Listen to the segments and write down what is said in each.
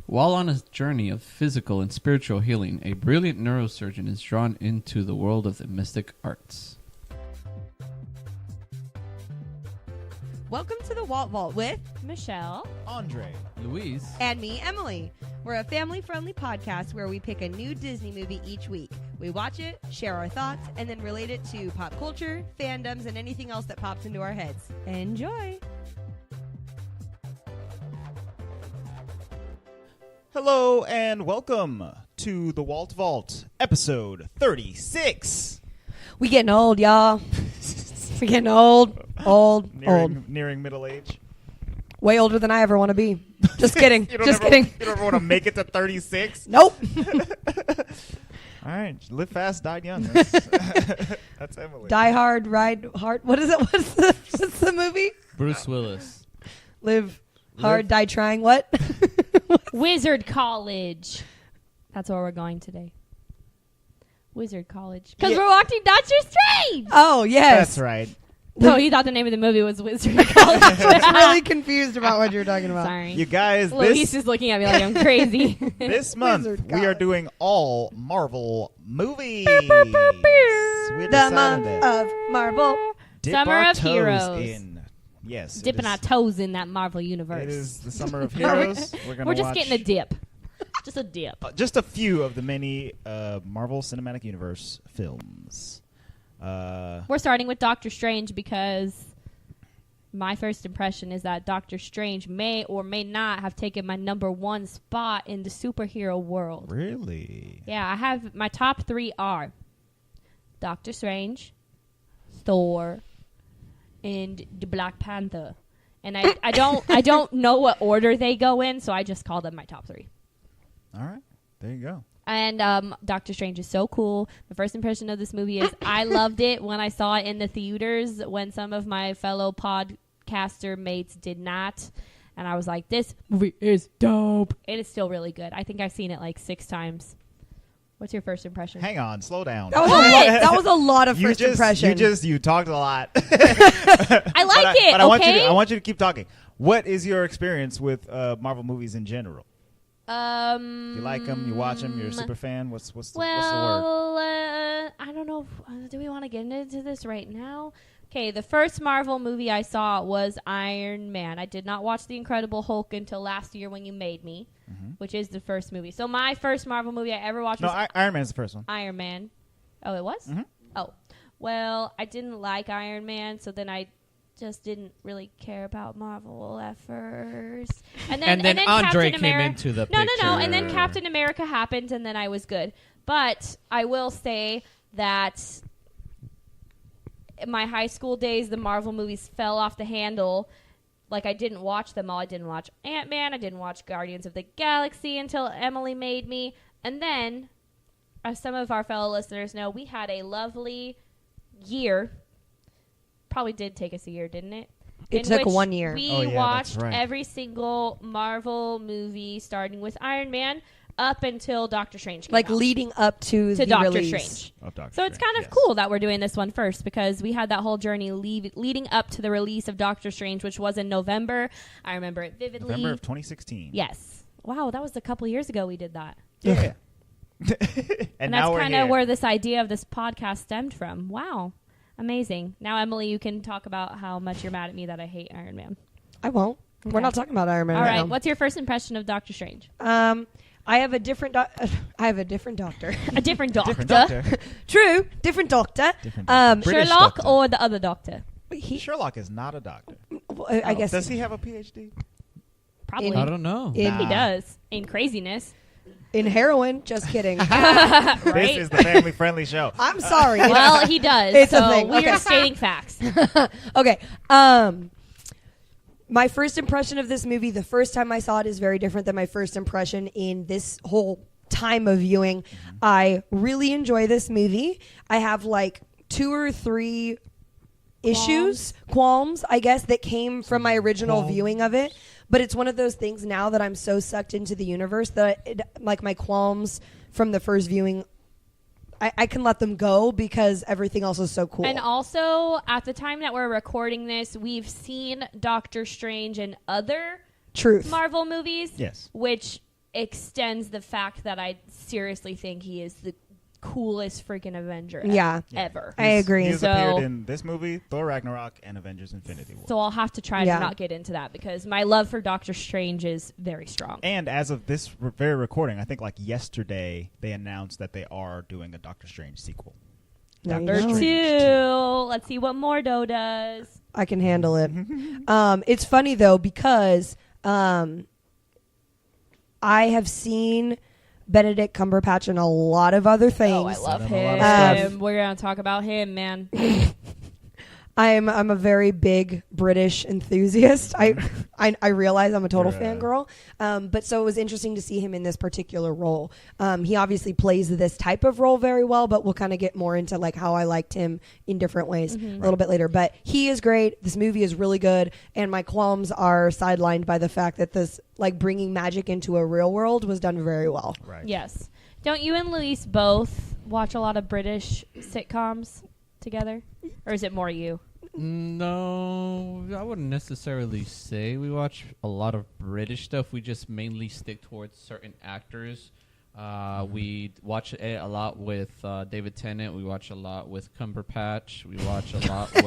While on a journey of physical and spiritual healing, a brilliant neurosurgeon is drawn into the world of the mystic arts. Welcome to the Walt Vault with Michelle, Andre, Louise, and me, Emily. We're a family-friendly podcast where we pick a new Disney movie each week. We watch it, share our thoughts, and then relate it to pop culture, fandoms, and anything else that pops into our heads. Enjoy! hello and welcome to the Walt Vault, episode 36. We getting old, y'all. We getting old. Nearing middle age. Way older than I ever want to be. Just kidding. Just kidding. You don't ever want to make it to 36? Nope. All right, live fast, die young. That's Emily. Die hard, ride hard. What is it? What's the movie? Bruce Willis. Live hard, die trying. What? Wizard College. That's where we're going today. Wizard College. Because we're watching Doctor Strange. Oh, yes. That's right. No, you thought the name of the movie was Wizard College. I was really confused about what you were talking about. Sorry. You guys, Luis is looking at me like I'm crazy. this month Wizard we are College. doing all Marvel movies. The month of Marvel. Dip Summer our of toes Heroes. in. Yes. it Dipping is- our toes in that Marvel universe. It is the Summer of Heroes. We're just getting a dip. Just a dip. Just a few of the many Marvel Cinematic Universe films. We're starting with Doctor Strange because my first impression is that Doctor Strange may or may not have taken my number one spot in the superhero world. Really? Yeah, I have my top three are Doctor Strange, Thor, and the Black Panther. And I don't know what order they go in, so I just call them my top three. All right. There you go. And Doctor Strange is so cool. My first impression of this movie is I loved it when I saw it in the theaters when some of my fellow podcaster mates did not. And I was like, this movie is dope. It is still really good. I think I've seen it like 6 times. What's your first impression? Hang on. Slow down. That was a lot of first impression. You talked a lot. I like it, but okay? I want you to keep talking. What is your experience with Marvel movies in general? You like them? You watch them? You're a super fan? What's the word? I don't know. Do we want to get into this right now? Okay, the first Marvel movie I saw was Iron Man. I did not watch The Incredible Hulk until last year when you made me, which is the first movie. So my first Marvel movie I ever watched was Iron Man's the first one. Iron Man. Oh, it was? Mm-hmm. Oh. Well, I didn't like Iron Man, so then I just didn't really care about Marvel at first. And then Andre Captain came Ameri- into the No, picture. and then Captain America happened, and then I was good. But I will say that in my high school days, the Marvel movies fell off the handle. Like, I didn't watch them all. I didn't watch Ant-Man. I didn't watch Guardians of the Galaxy until Emily made me. And then, as some of our fellow listeners know, we had a lovely year. Probably did take us a year, didn't it? It took 1 year. We Oh, yeah, watched that's right. every single Marvel movie, starting with Iron Man, up until Doctor Strange came out. Leading up to the Doctor release. Strange. Of Doctor So it's Strange, kind of yes. cool that we're doing this one first because we had that whole journey leading up to the release of Doctor Strange, which was in November. I remember it vividly. November of 2016. Yes. Wow, that was a couple years ago we did that. Yeah. And now that's we're kind here. of where this idea of this podcast stemmed from. Wow. Amazing. Now, Emily, you can talk about how much you're mad at me that I hate Iron Man. I won't. Okay. We're not talking about Iron Man All right. now. What's your first impression of Doctor Strange? I have a different doctor. A different doctor. Different doctor. True, different doctor. Different doctor. British Sherlock doctor. or the other doctor? Sherlock is not a doctor. I guess Does he have a PhD? Probably. I don't know. in, He does. In craziness. in heroin. Just kidding. Right? This is the family-friendly show. I'm sorry. Well, he does. It's a so thing. we Okay. are stating facts. Okay. My first impression of this movie, the first time I saw it, is very different than my first impression in this whole time of viewing. I really enjoy this movie. I have like 2 or 3 qualms, I guess, that came from my original viewing of it. But it's one of those things now that I'm so sucked into the universe that like my qualms from the first viewing, I can let them go because everything else is so cool. And also, at the time that we're recording this, we've seen Doctor Strange in other Truth. Marvel movies. Yes. Which extends the fact that I seriously think he is the coolest freaking Avenger ever. I agree. He's appeared in this movie, Thor Ragnarok, and Avengers Infinity War. So I'll have to try to not get into that because my love for Doctor Strange is very strong. And as of this very recording, I think like yesterday, they announced that they are doing a Doctor Strange sequel. Doctor 2. Let's see what Mordo does. I can handle it. It's funny, though, because I have seen Benedict Cumberbatch in a lot of other things. Oh, I love him. We're going to talk about him, man. I'm a very big British enthusiast. I realize I'm a total fangirl. But so it was interesting to see him in this particular role. He obviously plays this type of role very well, but we'll kind of get more into like how I liked him in different ways a little bit later. But he is great. This movie is really good. And my qualms are sidelined by the fact that this like bringing magic into a real world was done very well. Right. Yes. Don't you and Luis both watch a lot of British sitcoms together? Or is it more you? No, I wouldn't necessarily say we watch a lot of British stuff. We just mainly stick towards certain actors. We watch a lot with David Tennant. We watch a lot with Cumberbatch. We watch a lot with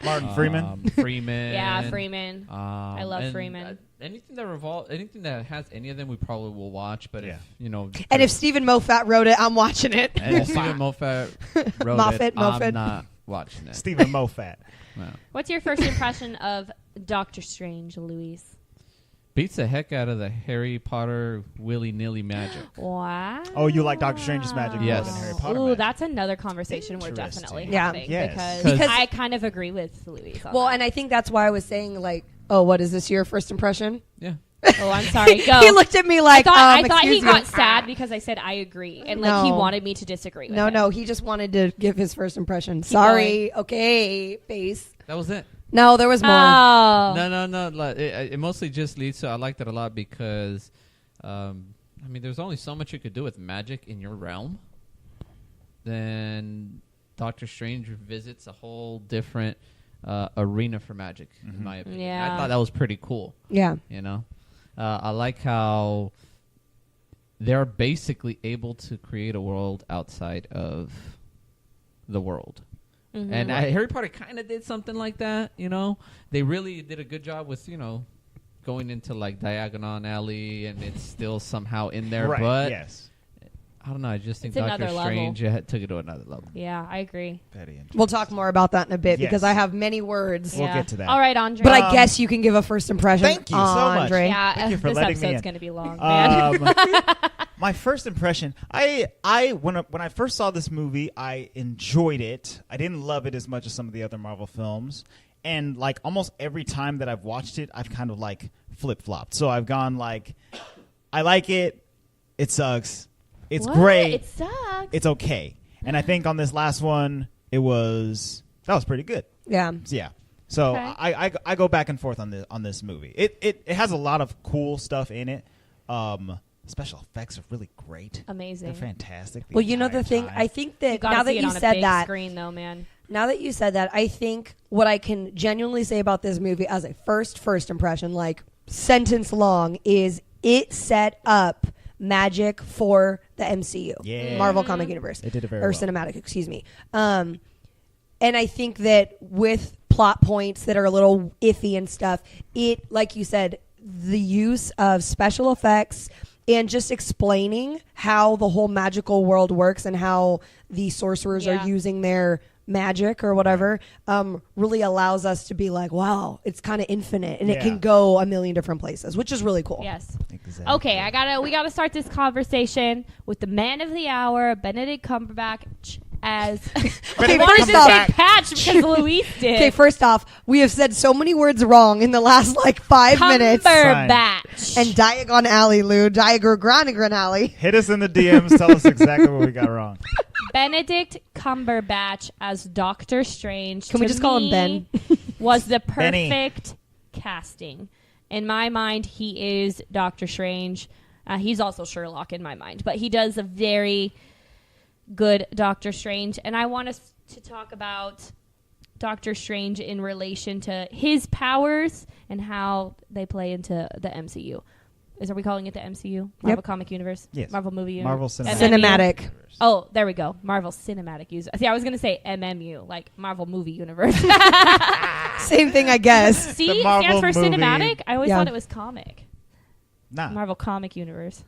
Martin Freeman. Freeman. Yeah, Freeman. I love Freeman. Anything that has any of them, we probably will watch. But if and if Stephen Moffat wrote it, I'm watching it. And if Stephen Moffat wrote it, I'm not watching it. Stephen Moffat. No. What's your first impression of Doctor Strange, Luis? Beats the heck out of the Harry Potter willy-nilly magic. Wow. Oh, you like Doctor Strange's magic more than Harry Potter magic. That's another conversation we're definitely having. Yes. Because I kind of agree with Luis on that. And I think that's why I was saying like, oh, what is this your first impression? Yeah. Oh, I'm sorry. Go. He looked at me like, I thought he got sad because I said I agree, and like he wanted me to disagree with him. No, he just wanted to give his first impression. Sorry. Okay, face. That was it. No, there was more. Oh. No. It mostly just leads to I liked it a lot because, there's only so much you could do with magic in your realm. Then Doctor Strange visits a whole different arena for magic, in my opinion. Yeah. I thought that was pretty cool. Yeah. I like how they're basically able to create a world outside of the world. Mm-hmm. And Harry Potter kind of did something like that, They really did a good job with, going into like Diagon Alley, and it's still somehow in there. Right, but yes. I don't know. I just think It's Doctor Strange took it to another level. Yeah, I agree. Very interesting. We'll talk more about that in a bit Yes. because I have many words. We'll get to that. All right, Andre. But I guess you can give a first impression. Thank you so much. Andre. Yeah, Thank you for this letting me episode's in. going to be long, man. My first impression, when I first saw this movie, I enjoyed it. I didn't love it as much as some of the other Marvel films. And like almost every time that I've watched it, I've kind of like flip-flopped. So I've gone like, I like it. It sucks. It's great. It sucks. It's okay. And I think on this last one, that was pretty good. Yeah. So Okay. I go back and forth on this movie. It has a lot of cool stuff in it. Special effects are really great. Amazing. They're fantastic. Well, you know the thing, time. I think that gotta now that see it you on a said big that, screen, though, man. now that you said that, I think what I can genuinely say about this movie as a first impression, like sentence long, is it set up magic for the MCU, Yeah. Marvel Comic Universe. It did it very or well. cinematic, excuse me. And I think that with plot points that are a little iffy and stuff, it, like you said, the use of special effects and just explaining how the whole magical world works and how the sorcerers are using their magic or whatever really allows us to be like, wow, it's kind of infinite and it can go a million different places, which is really cool. Yes. Exactly. Okay, we gotta start this conversation with the man of the hour, Benedict Cumberbatch, as Okay, I wanted first to off, say Patch because Luis did. okay, first off, we have said so many words wrong in the last like 5 minutes. Cumberbatch. And Diagon Alley, Lou. Diagon Alley. Hit us in the DMs. Tell us exactly what we got wrong. Benedict Cumberbatch as Doctor Strange. Can we to just call him me, Ben? was the Benny. perfect casting. In my mind, he is Doctor Strange. He's also Sherlock in my mind, but he does a very good Doctor Strange. And I want us to talk about Doctor Strange in relation to his powers and how they play into the MCU. Are we calling it the MCU? Marvel Comic Universe? Yes. Marvel Movie Universe? Marvel Cinematic. Oh, there we go. Marvel Cinematic Universe. See, I was going to say MMU, like Marvel Movie Universe. Same thing, I guess. C The stands for Marvel movie. cinematic? I always Yeah. thought it was comic. Nah. Marvel Comic Universe.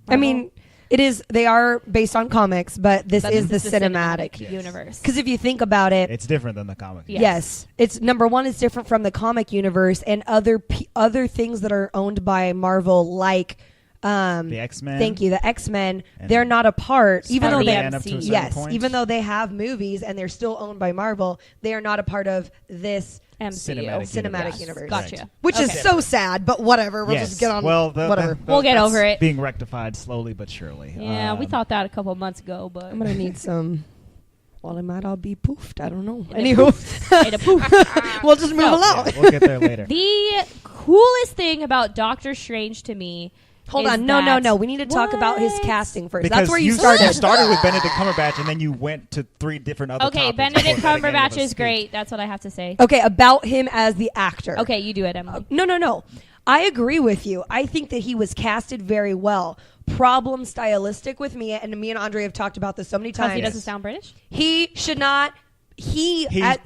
I mean, it is. They are based on comics, but this is the cinematic. Yes. universe. Because if you think about it, It's different than the comic. Yeah. yes, it's number one. It's different from the comic universe and other things that are owned by Marvel, like The X-Men. Thank you, the X-Men. And They're not a part, even though Spider-Man they up to a certain yes, point. even though they have movies and they're still owned by Marvel, they are not a part of this MCU. cinematic Yes. universe. Gotcha. Which is Okay. so sad, but whatever. We'll Yes. just get on. Well, whatever. We'll get that's over it. Being rectified slowly but surely. Yeah, we thought that a couple months ago, but I'm gonna need some. Well, it might all be poofed. I don't know. In a Anywho, in a poof. we'll just move So- along. Yeah, we'll get there later. The coolest thing about Doctor Strange to me. Hold is on, no. that- We need to talk about his What? casting first. Because That's where you you started. started with Benedict Cumberbatch, and then you went to 3 different other Okay, topics Benedict before letting any of Cumberbatch us is speak. great. That's what I have to say. Okay, about him as the actor. Okay, you do it, Emily. No. I agree with you. I think that he was casted very well. Problem stylistic with me, and me and Andre have talked about this so many Because times. he doesn't sound British? He should not.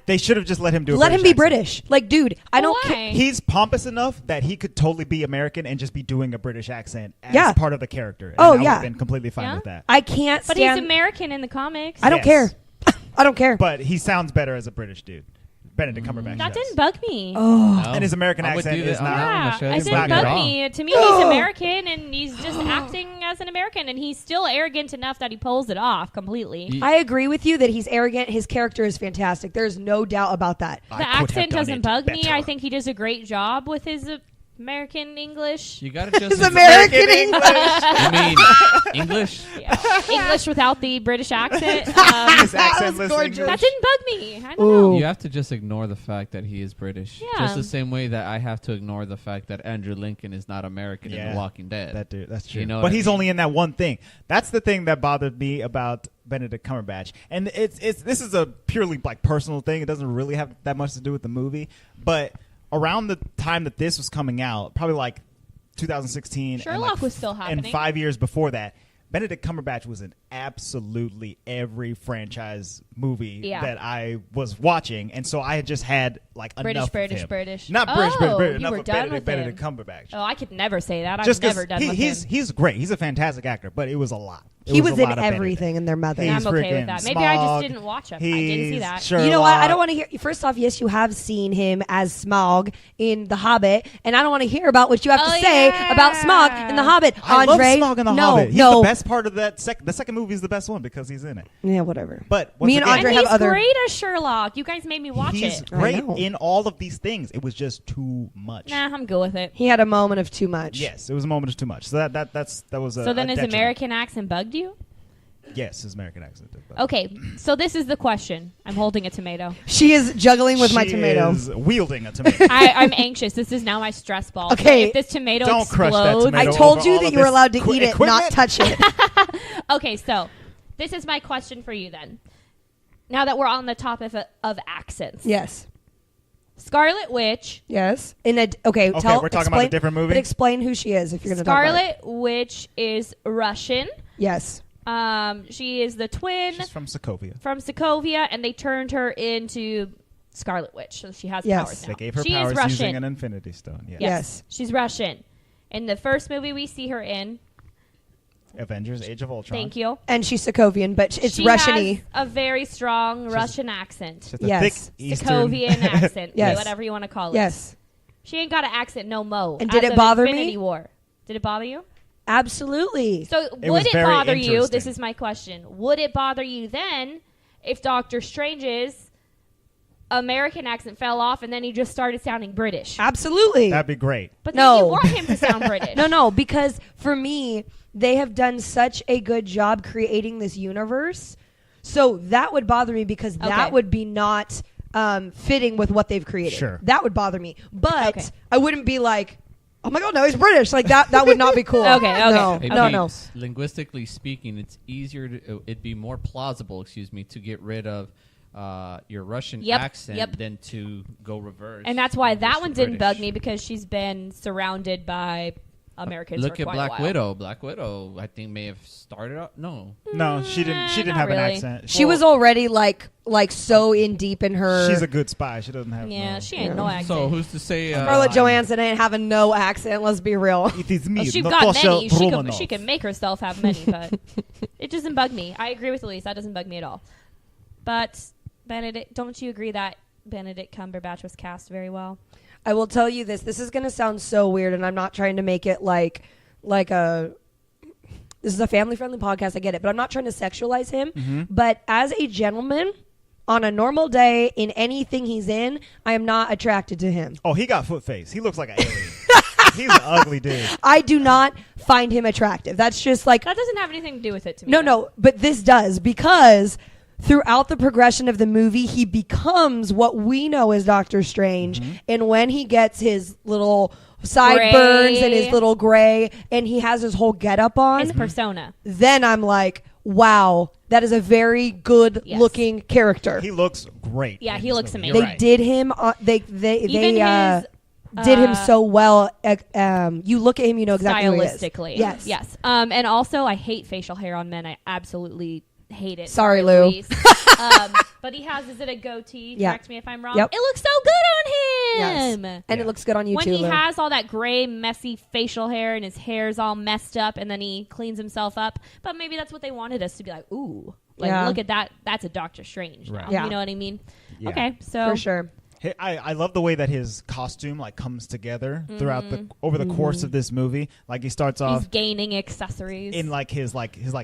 They should have just let him do. Let him be accent. British. Like, dude, I don't Why? care. He's pompous enough that he could totally be American and just be doing a British accent as Yeah. part of the character. And Oh, I would yeah. have been completely fine Yeah? with that. I can't But he's stand. American in the comics. I don't Yes. care. I don't care. But he sounds better as a British dude. Benedict Cumberbatch. That does. didn't bug me. Oh, No. And his American I would accent do that is on not- the Yeah, show. it It's didn't not good at bug all. me. To me, he's American, and he's just acting as an American, and he's still arrogant enough that he pulls it off completely. I agree with you that he's arrogant. His character is fantastic. There's no doubt about that. I The could have accent done doesn't it bug me. better. I think he does a great job with his American English. You gotta just. His American English. I mean, English. Yeah. English without the British accent. His That accent was listening gorgeous. to- That didn't bug me. I don't Ooh. know. You have to just ignore the fact that he is British. Yeah. Just the same way that I have to ignore the fact that Andrew Lincoln is not American in Yeah. The Walking Dead. That dude, that's true. You know but what I he's mean? only in that one thing. That's the thing that bothered me about Benedict Cumberbatch. And this is a purely like personal thing. It doesn't really have that much to do with the movie. But around the time that this was coming out, probably like 2016, and Sherlock like was still happening. And 5 years before that, Benedict Cumberbatch was in absolutely every franchise movie Yeah. that I was watching, and so I had just had like enough of British. him. Not British, Oh, British, you enough were of done with Benedict him. Cumberbatch. Oh, I could never say that. Just I'm 'cause never done with he's him. he's great. He's a fantastic actor, but it was a lot. It He was a in lot of Benedict. everything in their mother. Yeah, I'm okay with freaking that. Maybe I just Smaug. didn't watch him. I didn't see He's that. Sherlock. You know what? I don't want to hear. First off, yes, you have seen him as Smaug in The Hobbit, and I don't want to hear about what you have to Oh, say yeah. about Smaug in The Hobbit. I Andre, love Smaug in the no, Hobbit. He's no, the best part of that. The second movie is the best one because he's in it. yeah, whatever. But once Me and again, Andre And have he's other. great as Sherlock. You guys made me watch he's it. great I know. in all of these things. It was just too much. Nah, I'm good with it. He had a moment of too much. Yes, it was a moment of too much. So that was a. So then a his detriment. American accent bugged you? Yes, his American accent. did, but Okay, so this is the question. I'm holding a tomato. She is juggling with my she tomato. is wielding a tomato. I'm anxious. This is now my stress ball. Okay. If this tomato Don't crush that explodes. tomato. I told over you all that of you were this allowed to eat it, not equipment? touch it. Okay, so this is my question for you then. Now that we're on the topic of accents. Yes. Scarlet Witch. Yes. Okay, Okay, tell. we're talking about a explain- different movie? But explain who she is if you're going to talk about it. Scarlet Witch is Russian. Yes. She is the twin She's from Sokovia. from Sokovia, and they turned her into Scarlet Witch, so she has Yes. powers now. They gave her she powers is Russian. using an Infinity Stone. Yes. Yes. She's Russian. In the first movie we see her in, Avengers: Age of Ultron. thank you. And she's Sokovian, but it's she Russian-y. has a very strong Russian accent. Just a Yes. thick Eastern. Sokovian accent, Yes. whatever you want to call it. Yes. She ain't got an accent no mo. And did as it of bother me? Infinity War. Did it bother you? Absolutely. So It would was it very bother you? interesting. This is my question. Would it bother you then if Doctor Strange's American accent fell off and then he just started sounding British? Absolutely. That'd be great. But No. then you want him to sound British. No, because for me, they have done such a good job creating this universe. So that would bother me because that Okay. would be not fitting with what they've created. Sure. That would bother me. But Okay. I wouldn't be like, oh my God, no, he's British. Like that would not be cool. Okay. No, It'd no, be- no. Linguistically speaking, it's easier to. It'd be more plausible, to get rid of your Russian Yep, accent yep. than to go reverse. And that's why English that to one didn't British. bug me because she's been surrounded by Americans Look for at quite Black a while. Widow. Black Widow, I think, may have started out. No. No, she didn't. She didn't not have really. an accent. She was already like so in deep in her. She's a good spy. She doesn't have. Yeah, no. she ain't no accent. So who's to say? Scarlett Johansson ain't having no accent. Let's be real. It is me, Well, she's Natasha got many. Romanoff. She can make herself have many, but it doesn't bug me. I agree with Elise. That doesn't bug me at all. But Benedict, don't you agree that Benedict Cumberbatch was cast very well? I will tell you this. This is going to sound so weird, and I'm not trying to make it like a. This is a family-friendly podcast. I get it, but I'm not trying to sexualize him. Mm-hmm. But as a gentleman, on a normal day in anything he's in, I am not attracted to him. Oh, he got foot face. He looks like an alien. He's an ugly dude. I do not find him attractive. That's just like That doesn't have anything to do with it to me. no, but this does because throughout the progression of the movie, he becomes what we know as Doctor Strange. Mm-hmm. And when he gets his little sideburns and his Gray. little gray and he has his whole getup on, His persona. then I'm like, wow, that is a very good Yes. looking character. He looks great. Yeah, in he this looks movie. amazing. They You're right. did him. They Even his did him so well. You look at him, you know exactly who he is. stylistically. Yes. And also, I hate facial hair on men. I absolutely hate it. Sorry, Lou. Louise. But he has, is it a goatee? Yeah. Correct me if I'm wrong. Yep. It looks so good on him. Yes. And Yeah. it looks good on you When too, he Lou. has all that gray, messy facial hair and his hair's all messed up and then he cleans himself up. But maybe that's what they wanted us to be like, ooh, like, Yeah. look at that. That's a Doctor Strange now. Right. Yeah. You know what I mean? Yeah. Okay, so. For sure. Hey, I love the way that his costume like comes together throughout over the course of this movie. Like he starts He's off gaining accessories. in his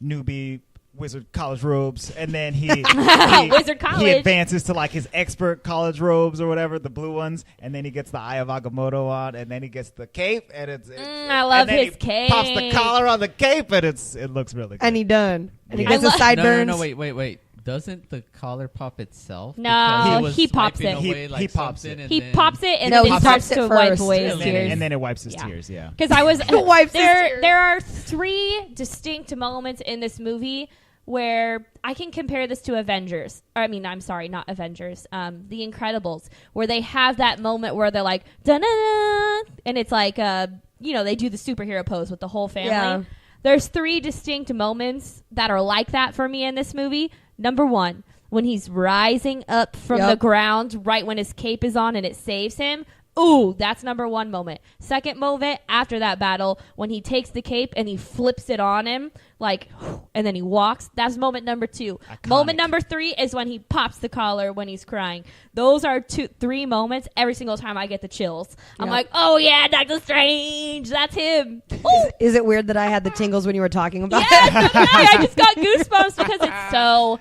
newbie wizard college robes, and then he Wizard he college. advances to like his expert college robes or whatever, the blue ones, and then he gets the Eye of Agamotto on, and then he gets the cape, and I love and then his he cape. Pops the collar on the cape, and it looks really good. And he done. And he Yeah. gets the I lo- sideburns. No, wait. Doesn't the collar pop itself? No, Because was he pops swiping it. away, He pops something it. and He then- pops it and No, then he he pops starts it to wipe first. away his and tears. then it wipes his Yeah. tears. Yeah. Because I was Wipes his tears. there are 3 distinct moments in this movie where I can compare this to Avengers. I'm sorry, not Avengers. The Incredibles, where they have that moment where they're like da-na-na, and it's like they do the superhero pose with the whole family. Yeah. There's 3 distinct moments that are like that for me in this movie. Number 1, when he's rising up from Yep. the ground right when his cape is on and it saves him. Ooh, that's number 1 moment. Second moment, after that battle, when he takes the cape and he flips it on him, and then he walks. That's moment number 2. Iconic. Moment number 3 is when he pops the collar when he's crying. Those are 3 moments. Every single time I get the chills. I'm Yeah. like, oh yeah, Doctor Strange, that's him. Ooh. Is it weird that I had the tingles when you were talking about it? Yes, so did I just got goosebumps because it's so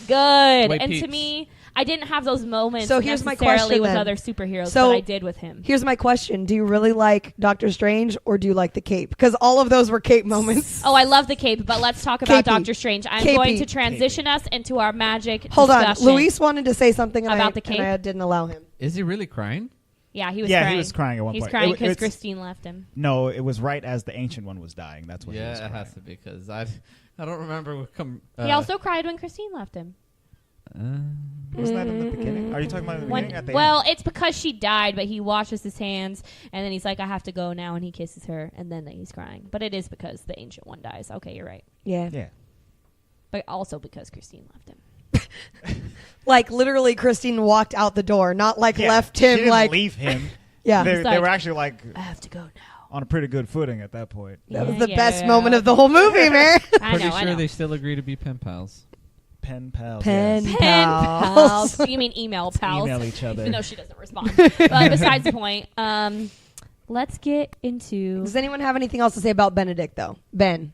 good. Wait, and to peeps. me, I didn't have those moments So here's my necessarily question with then. other superheroes So that I did with him. Here's my question. Do you really like Doctor Strange or do you like the cape? Because all of those were cape moments. Oh, I love the cape, but let's talk about Capey. Doctor Strange. I'm Capey. going to transition us into our magic Hold on. discussion. Luis wanted to say something and About the and cape? I didn't allow him. Is he really crying? Yeah, he was Yeah, crying. he was crying at one He's point. crying It- because it's- Christine left him. No, it was right as the ancient one was dying. That's when he was Yeah, it crying. has to be because I don't remember what come. He also cried when Christine left him. Wasn't that in the beginning? Are you talking about the beginning? At the Well, end? it's because she died, but he washes his hands, and then he's like, I have to go now, and he kisses her, and then he's crying. But it is because the ancient one dies. Okay, you're right. Yeah. Yeah. But also because Christine left him. Like literally Christine walked out the door, not like Yeah, left she him didn't like leave him. yeah. They He's like, were actually like I have to go now. on a pretty good footing at that point. That was Yeah, the best yeah. moment of the whole movie, man. I Pretty know, I sure know. they still agree to be pen pals. Pen pals. Pen yes. Pen pals. pals. You mean email pals? Email each other. Even though she doesn't respond. But besides the point, let's get into. Does anyone have anything else to say about Benedict though? Benny.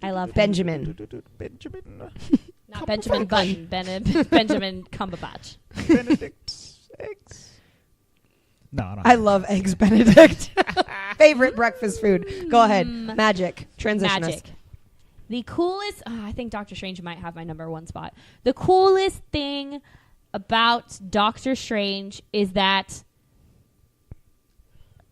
I love him. Benjamin. Benjamin. Not Benjamin Button, Benjamin Cumberbatch. Benedict eggs. No, I don't. I love eggs Benedict. Favorite breakfast food. Go ahead. Magic. Transition us. Magic. The coolest, I think Doctor Strange might have my number 1 spot. The coolest thing about Doctor Strange is that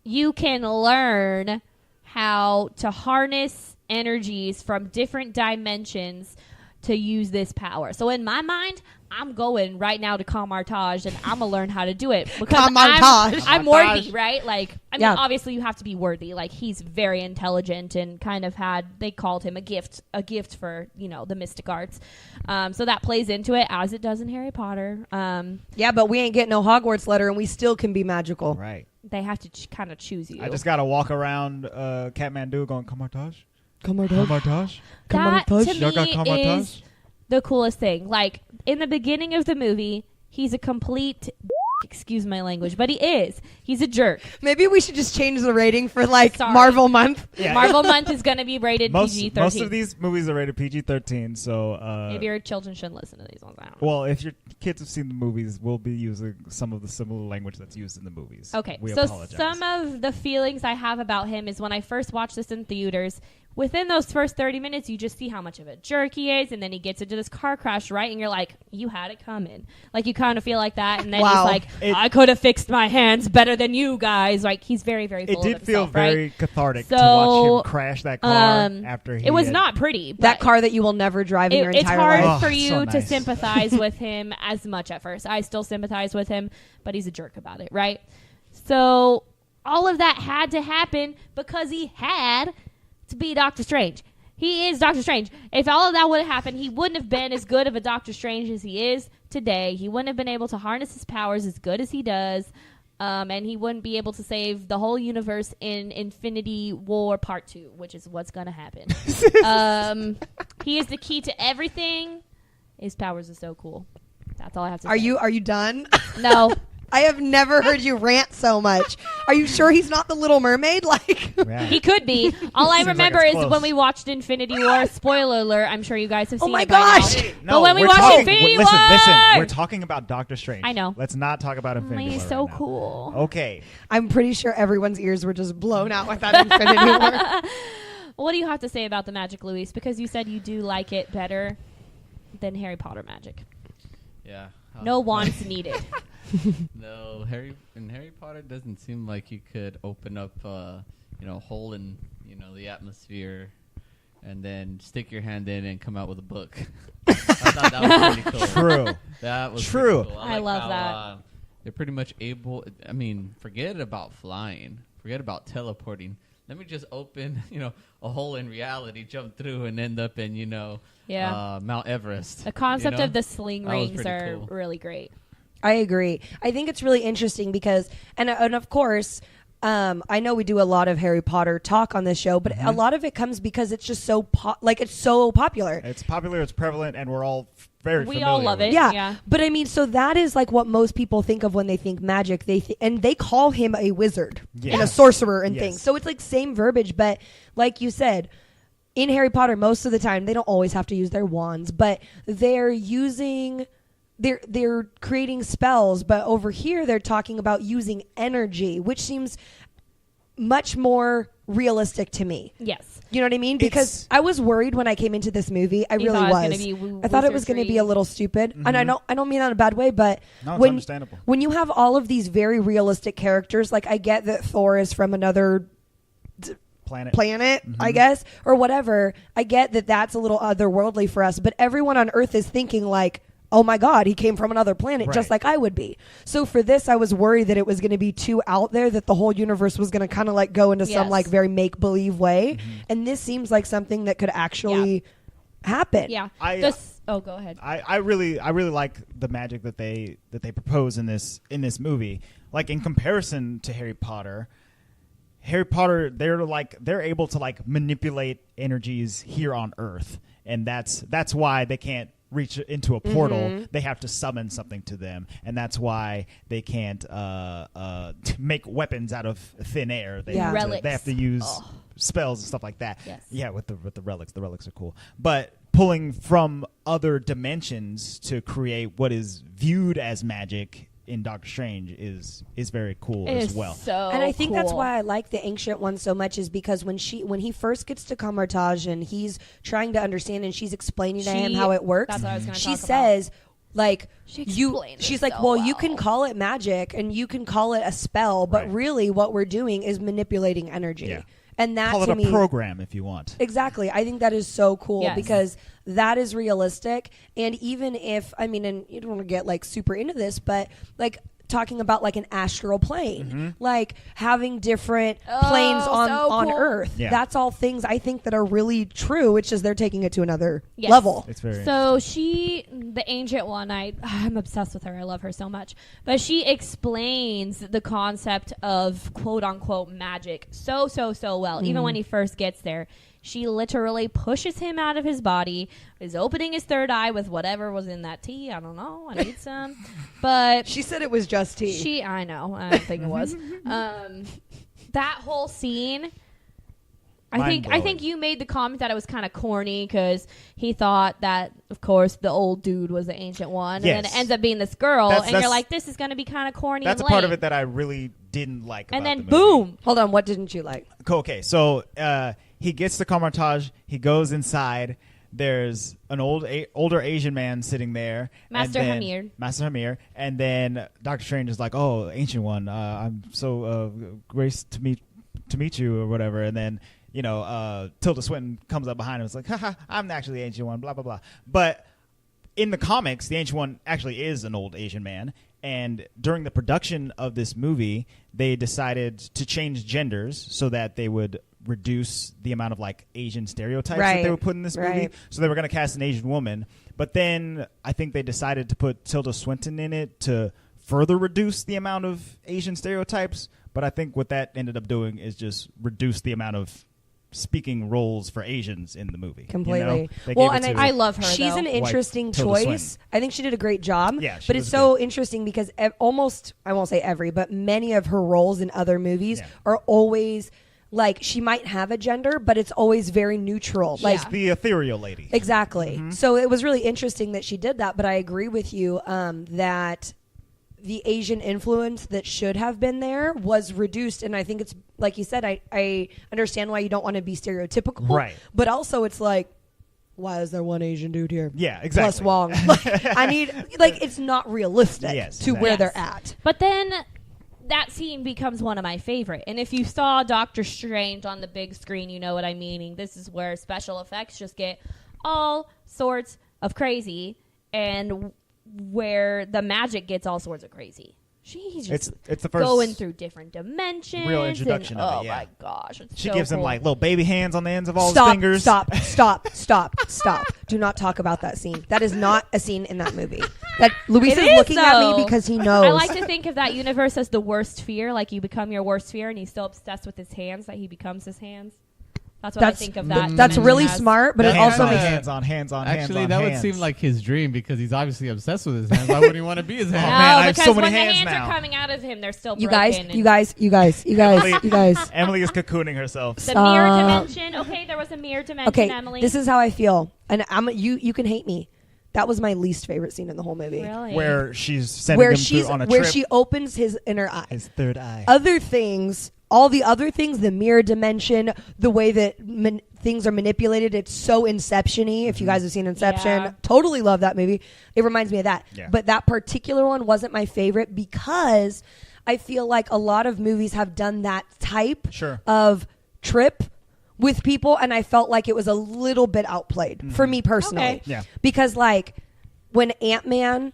you can learn how to harness energies from different dimensions to use this power. So in my mind, I'm going right now to Kamar-Taj, and I'm gonna learn how to do it because I'm worthy, right? Like, I mean, obviously you have to be worthy. Like, he's very intelligent and kind of they called him a gift for, you know, the mystic arts. So that plays into it, as it does in Harry Potter. Yeah, but we ain't getting no Hogwarts letter, and we still can be magical. Right. They have to kind of choose you. I just gotta walk around Kathmandu going, Kamar-Taj? Kamar-Taj? That to Y'all got me Kamar-Taj? is the coolest thing. Like, in the beginning of the movie, he's a complete excuse my language, but he is. He's a jerk. Maybe we should just change the rating for Sorry. Marvel Month. Yeah. Marvel Month is going to be rated PG-13. Most of these movies are rated PG-13, so maybe your children shouldn't listen to these ones. I don't know. Well, if your kids have seen the movies, we'll be using some of the similar language that's used in the movies. Okay, we so apologize. some of the feelings I have about him is when I first watched this in theaters, within those first 30 minutes, you just see how much of a jerk he is, and then he gets into this car crash, right? And you're like, you had it coming. Like, you kind of feel like that, and then he's like, I could have fixed my hands better than you guys. Like, he's very, very full of himself, It did feel very right? cathartic So, to watch him crash that car after he It was had- not pretty. But That car that you will never drive in your it's entire hard life. for Oh, you so to nice. sympathize with him as much at first. I still sympathize with him, but he's a jerk about it, right? So all of that had to happen because he had to be Doctor Strange. He is Doctor Strange. If all of that would have happened, he wouldn't have been as good of a Doctor Strange as he is today. He wouldn't have been able to harness his powers as good as he does. And he wouldn't be able to save the whole universe in Infinity War Part 2, which is what's going to happen. He is the key to everything. His powers are so cool. That's all I have to say. Are you done? No. I have never heard you rant so much. Are you sure he's not the Little Mermaid? Like, Yeah. He could be. All I Seems like remember it's is close. when we watched Infinity War. Spoiler alert. I'm sure you guys have seen my it by now. gosh. Hey, But when we we're watched talking- Infinity listen, War! we're talking about Doctor Strange. I know. Let's not talk about Infinity He's War so right now. cool. Okay. I'm pretty sure everyone's ears were just blown out with that Infinity War. What do you have to say about the magic, Luis? Because you said you do like it better than Harry Potter magic. Yeah. No wands needed. No, Harry Potter doesn't seem like you could open up a hole in the atmosphere and then stick your hand in and come out with a book. I thought that was pretty cool. True. That was True. pretty cool. I love how, that. They're pretty much able. I mean, forget about flying. Forget about teleporting. Let me just open, a hole in reality, jump through, and end up in, Mount Everest. The concept of the sling That was rings pretty are cool. really great. I agree. I think it's really interesting because, and of course, I know we do a lot of Harry Potter talk on this show, but a lot of it comes because it's just so it's so popular. It's popular, it's prevalent, and we're all very We familiar all love with it. Yeah. But I mean, so that is like what most people think of when they think magic. And they call him a wizard and a Yes. sorcerer and Yes. things. So it's like same verbiage, but like you said, in Harry Potter, most of the time they don't always have to use their wands, but they're creating spells. But over here, they're talking about using energy, which seems much more realistic to me. Yes. You know what I mean? Because I was worried when I came into this movie. I You really thought it was was. gonna be I thought it was going to be a little stupid, and I don't mean that in a bad way. But No, it's when understandable. when you have all of these very realistic characters, like I get that Thor is from another planet, I guess, or whatever. I get that that's a little otherworldly for us, but everyone on Earth is thinking like, oh my God, he came from another planet, just Right. like I would be. So for this, I was worried that it was going to be too out there, that the whole universe was going to kind of like go into some Yes. like very make-believe way. And this seems like something that could actually happen. Yeah. Go ahead. I really like the magic that they propose in this movie. Like in comparison to Harry Potter, they're able to like manipulate energies here on Earth, and that's why they can't reach into a portal. They have to summon something to them, and that's why they can't make weapons out of thin air. They Yeah. they have to use spells and stuff like that. Yes. Yeah, with the relics. The relics are cool, but pulling from other dimensions to create what is viewed as magic in Doctor Strange is very cool It as is well. so And I think that's cool. why I like the ancient one so much, is because when he first gets to Kamar-Taj and he's trying to understand and she's explaining to him how it works, That's what I was gonna she talk about. says, like, She you, explained it she's like, so well, you well. can call it magic and you can call it a spell, but Right. really what we're doing is manipulating energy. Yeah. And that Call it to a me, program if you want. exactly. I think that is so cool Yes. because that is realistic. And even if, I mean, and you don't want to get like super into this, but like talking about like an astral plane, like having different planes on, so on cool. Earth. Yeah. That's all things I think that are really true, which is they're taking it to another Yes. level. It's very So the ancient one, I'm obsessed with her. I love her so much. But she explains the concept of quote unquote magic so well. Even when he first gets there, she literally pushes him out of his body, is opening his third eye with whatever was in that tea. I don't know. I need some. But She said it was just tea. I know. I don't think it was. That whole scene. I think Mind-blowing. you made the comment that it was kind of corny because he thought that, of course, the old dude was the ancient one, and then Yes. it ends up being this girl, That's- and you're like, this is going to be kind of corny. That's a and part of lame. it that I really didn't like. And about then the movie. boom, Hold on, what didn't you like? Okay, so he gets the Carmontage. He goes inside. There's an older Asian man sitting there. Master Hamir. Master Hamir. And then Doctor Strange is like, "Oh, Ancient One, I'm so graced to meet you," or whatever. And then Tilda Swinton comes up behind him. It's like, "Haha, I'm actually the Ancient One." Blah blah blah. But in the comics, the Ancient One actually is an old Asian man. And during the production of this movie, they decided to change genders so that they would reduce the amount of like Asian stereotypes that they Right. would put in this movie. Right. So they were going to cast an Asian woman. But then I think they decided to put Tilda Swinton in it to further reduce the amount of Asian stereotypes. But I think what that ended up doing is just reduce the amount of speaking roles for Asians in the movie. Completely. They Well, gave it and to- I love her. She's though. an interesting Tilda choice. Swinton. I think she did a great job. Yeah, she but was it's so interesting because almost, I won't say every, but many of her roles in other movies Yeah. are always like she might have a gender, but it's always very neutral. Like Yeah. the ethereal lady. exactly. So it was really interesting that she did that. But I agree with you that the Asian influence that should have been there was reduced, and I think it's like you said. I understand why you don't want to be stereotypical, Right. But also, it's like, why is there one Asian dude here? Yeah, Plus exactly. Wong. Like, I need it's not realistic Yes, to where exactly. they're at. But then that scene becomes one of my favorite. And if you saw Doctor Strange on the big screen, you know what I'm meaning. This is where special effects just get all sorts of crazy, and where the magic gets all sorts of crazy. She's just It's the first going through different dimensions. real introduction and, of it, oh yeah. my gosh. It's She so gives him cool. like little baby hands on the ends of all his Stop! fingers. Stop! Do not talk about that scene. That is not a scene in that movie. That Luis It is is, looking at though. me because he knows. I like to think of that universe as the worst fear. Like you become your worst fear, and he's so obsessed with his hands that he becomes his hands. That's what I think of that. That's dimension really as. smart, but it Hands also on, makes hands on hands on hands Actually, on that hands. would seem like his dream because he's obviously obsessed with his hands. Why wouldn't he want to be his No, hands? man, I have because so many when hands the hands now. are coming out of him, they're still you broken. guys. Emily is cocooning herself. The mirror dimension. Okay, there was a mirror dimension, Okay, Emily. this is how I feel, and you can hate me. That was my least favorite scene in the whole movie. really Where she's sending Where him she's through on a where trip. she opens his inner eye. His third eye. Other things, all the other things, the mirror dimension, the way that things are manipulated, it's so Inception-y. If you guys have seen Inception, Yeah. totally love that movie. It reminds me of that. Yeah. But that particular one wasn't my favorite because I feel like a lot of movies have done that type Sure. of trip with people, and I felt like it was a little bit outplayed for me personally. Okay. Yeah. Because like when Ant-Man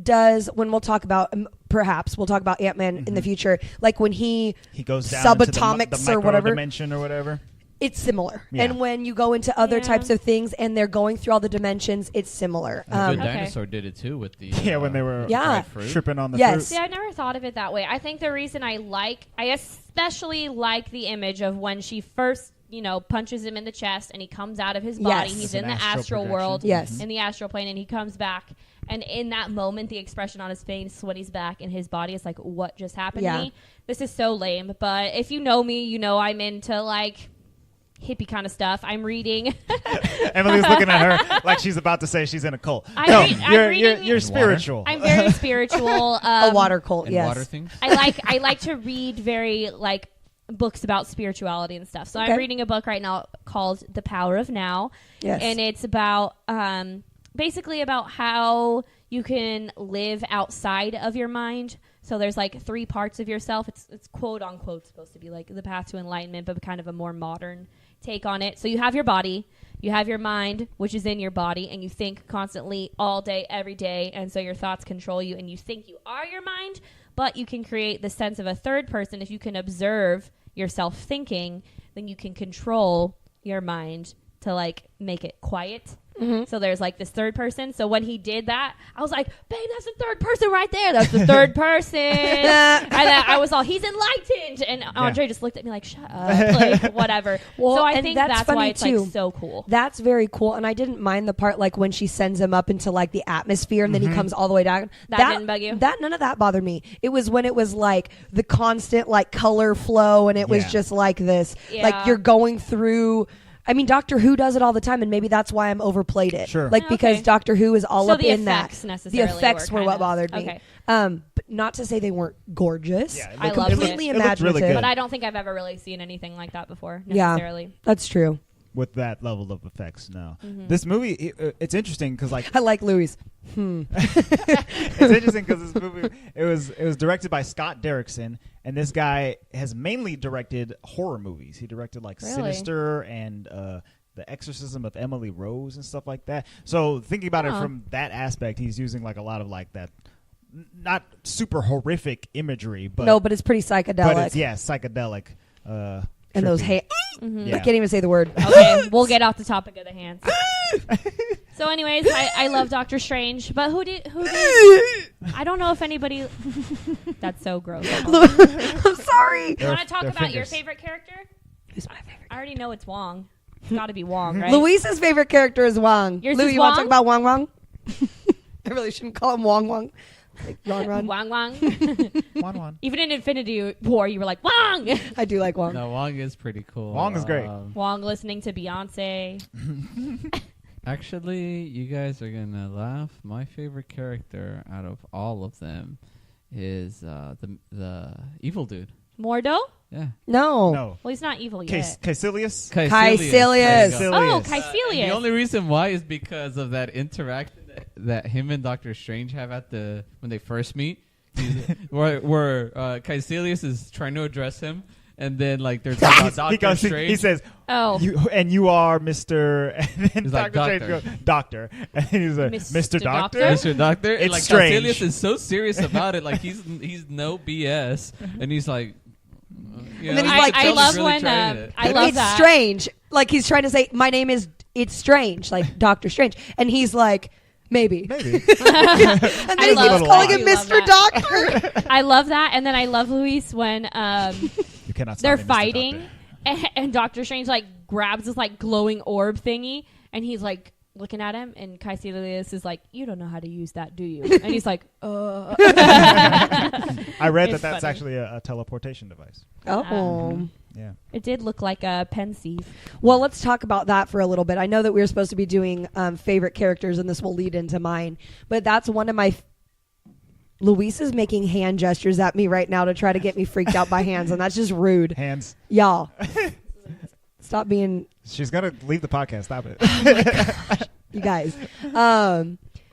does, when we'll talk about Ant-Man in the future, like when he goes down into subatomics the or whatever, dimension or whatever. it's similar. Yeah. And when you go into other Yeah. types of things and they're going through all the dimensions, it's similar. Good Okay. Dinosaur did it too with the Yeah, when they were Yeah. dried fruit. tripping on the Yes. fruit. See, I never thought of it that way. I think the reason I especially like the image of when she first, punches him in the chest and he comes out of his body. Yes. He's It's in an the astral astral projection. world. Yes. In the astral plane, and he comes back. And in that moment, the expression on his face when he's back in his body is like, what just happened Yeah. to me? This is so lame. But if you know me, you know I'm into like hippie kind of stuff. I'm reading. Emily's looking at her like she's about to say she's in a cult. I'm you're reading- you're Water? spiritual. I'm very spiritual. A water cult, And yes. water things. I like to read very like books about spirituality and stuff. So Okay. I'm reading a book right now called The Power of Now. Yes. And it's about basically about how you can live outside of your mind So there's like 3 parts of yourself. It's quote unquote supposed to be like the path to enlightenment, but kind of a more modern take on it. So you have your body, you have your mind, which is in your body, and you think constantly all day, every day. And so your thoughts control you, and you think you are your mind, but you can create the sense of a third person. If you can observe yourself thinking, then you can control your mind to like make it quiet. So there's like this third person. So when he did that, I was like, babe, that's the third person right there. That's the third person. And then I was all, he's enlightened. And Andre just looked at me like, shut up. Like, whatever. Well, so I and think that's why funny, it's too. like so cool. That's very cool. And I didn't mind the part like when she sends him up into like the atmosphere and then he comes all the way down. That didn't bug you? None of that bothered me. It was when it was like the constant like color flow and it was just like this. Yeah. Like you're going through. I mean, Doctor Who does it all the time, and maybe that's why I'm overplayed it. Sure. Like, because Doctor Who is all So up the in that. effects The necessarily effects were kind what of- bothered me. okay. But not to say they weren't gorgeous. Yeah, I loved completely it. It looked really imaginative. good. But I don't think I've ever really seen anything like that before, Yeah. necessarily. That's true. with that level of effects. No, this movie it's interesting because like I like Louis. it's interesting because this movie it was directed by Scott Derrickson, and this guy has mainly directed horror movies. He directed like Really? Sinister and The Exorcism of Emily Rose and stuff like that. So thinking about it from that aspect, he's using like a lot of like that. Not super horrific imagery, but No, but it's pretty psychedelic. but it's, psychedelic. And those trippy. I can't even say the word. Okay, we'll get off the topic of the hands. So, anyways, I love Doctor Strange, but who did? I don't know if anybody. That's so gross. I'm sorry. You want to talk Their about your fingers. favorite character? Who's my favorite? I already know it's Wong. It's got to be Wong, right? Luis's favorite character is Wong. Yours Louis, is you want to Wong? talk about Wong Wong? I really shouldn't call him Wong Wong. Like Ron Ron. Wong Wong. One. Even in Infinity War, you were like Wong. I do like Wong. No, Wong is pretty cool. Wong is great. Wong listening to Beyonce. Actually, you guys are gonna laugh. My favorite character out of all of them is the evil dude. Mordo? Yeah, No. No. Well, he's not evil yet. Caecilius? Caecilius. There you go. Oh, Caecilius. Caecilius. The only reason why is because of that interaction that him and Doctor Strange have when they first meet, where Caecilius is trying to address him, and then like they're talking about Doctor Strange. He says, Oh. you are Mr. And then He's like, Doctor Strange goes, Doctor. And he's like, Mr. Mr. Doctor? Mr. Doctor, and It's like strange. Caecilius is so serious about it, like he's no BS, and he's like, And then he's like, I Tilda's love really when trying it. I love It's that. strange. Like he's trying to say, my name is, it's strange. Like Doctor Strange. And he's like, maybe. Maybe. And then he love keeps it. calling I him love Mr. Doctor. I love that, and then I love Luis when You cannot stop they're me, Mr. fighting, Doctor. and Doctor Strange like grabs this like glowing orb thingy, and he's like looking at him, and Caecilius is like, "You don't know how to use that, do you?" And he's like, I read It's that's funny. actually a teleportation device. Oh. Yeah. It did look like a pensieve. Well, let's talk about that for a little bit. I know that we were supposed to be doing favorite characters, and this will lead into mine. But that's one of my... Luis is making hand gestures at me right now to try to get me freaked out by hands, and that's just rude. Hands. Y'all. Stop being... She's going to leave the podcast. Stop it. You guys.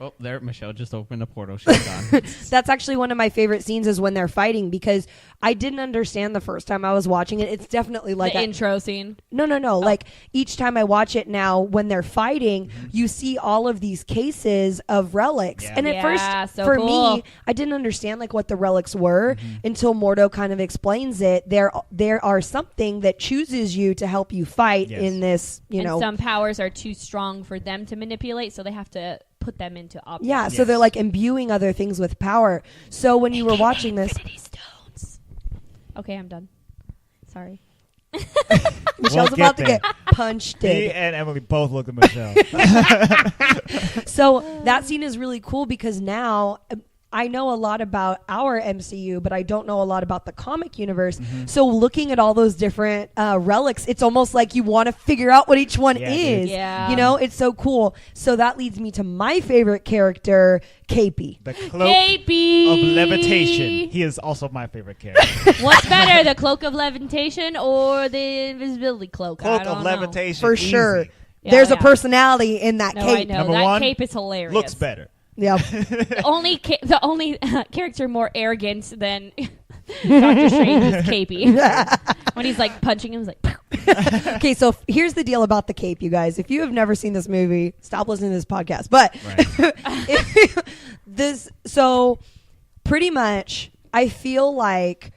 oh, there, Michelle just opened a portal. She's gone. That's actually one of my favorite scenes is when they're fighting, because I didn't understand the first time I was watching it. It's definitely like The intro scene. No. Like each time I watch it now, when they're fighting, you see all of these cases of relics. Yeah. And at Yeah, first, so for cool. me, I didn't understand like what the relics were until Mordo kind of explains it. There are something that chooses you to help you fight Yes. in this, you and know. some powers are too strong for them to manipulate, so they have to put them into objects. Yeah, so they're like imbuing other things with power. So when you were watching this, Infinity Stones. Okay, I'm done. Sorry. Michelle's We'll about to get get punched in. Me and Emily both looked at Michelle. So that scene is really cool because now I know a lot about our MCU, but I don't know a lot about the comic universe. So looking at all those different relics, it's almost like you want to figure out what each one Yeah, is. dude. Yeah. You know, it's so cool. So that leads me to my favorite character, Capey. The cloak Capey of levitation. He is also my favorite character. What's better, the cloak of levitation or the invisibility cloak? Cloak I don't of know. levitation. For easy. sure. Yeah, There's a yeah. personality in that No, I cape. know. Number That one, cape is hilarious. Looks better. Yeah. The only character more arrogant than Doctor Strange is Capey. When he's like punching him, he's like. Okay, so here's the deal about the cape, you guys. If you have never seen this movie, stop listening to this podcast. But so pretty much, I feel like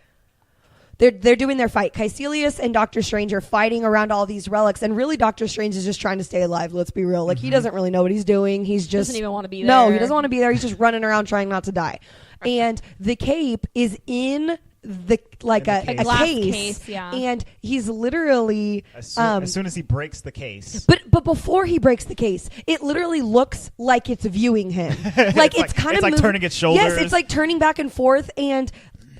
they're doing their fight. Caecilius and Doctor Strange are fighting around all these relics, and really Doctor Strange is just trying to stay alive. Let's be real. Like he doesn't really know what he's doing. He's just doesn't even want to be there. No, he doesn't want to be there. He's just running around trying not to die. And the cape is in a case, yeah. And he's literally As soon as he breaks the case. But before he breaks the case, it literally looks like it's viewing him. Like it's kind of like turning its shoulders. Yes, it's like turning back and forth, and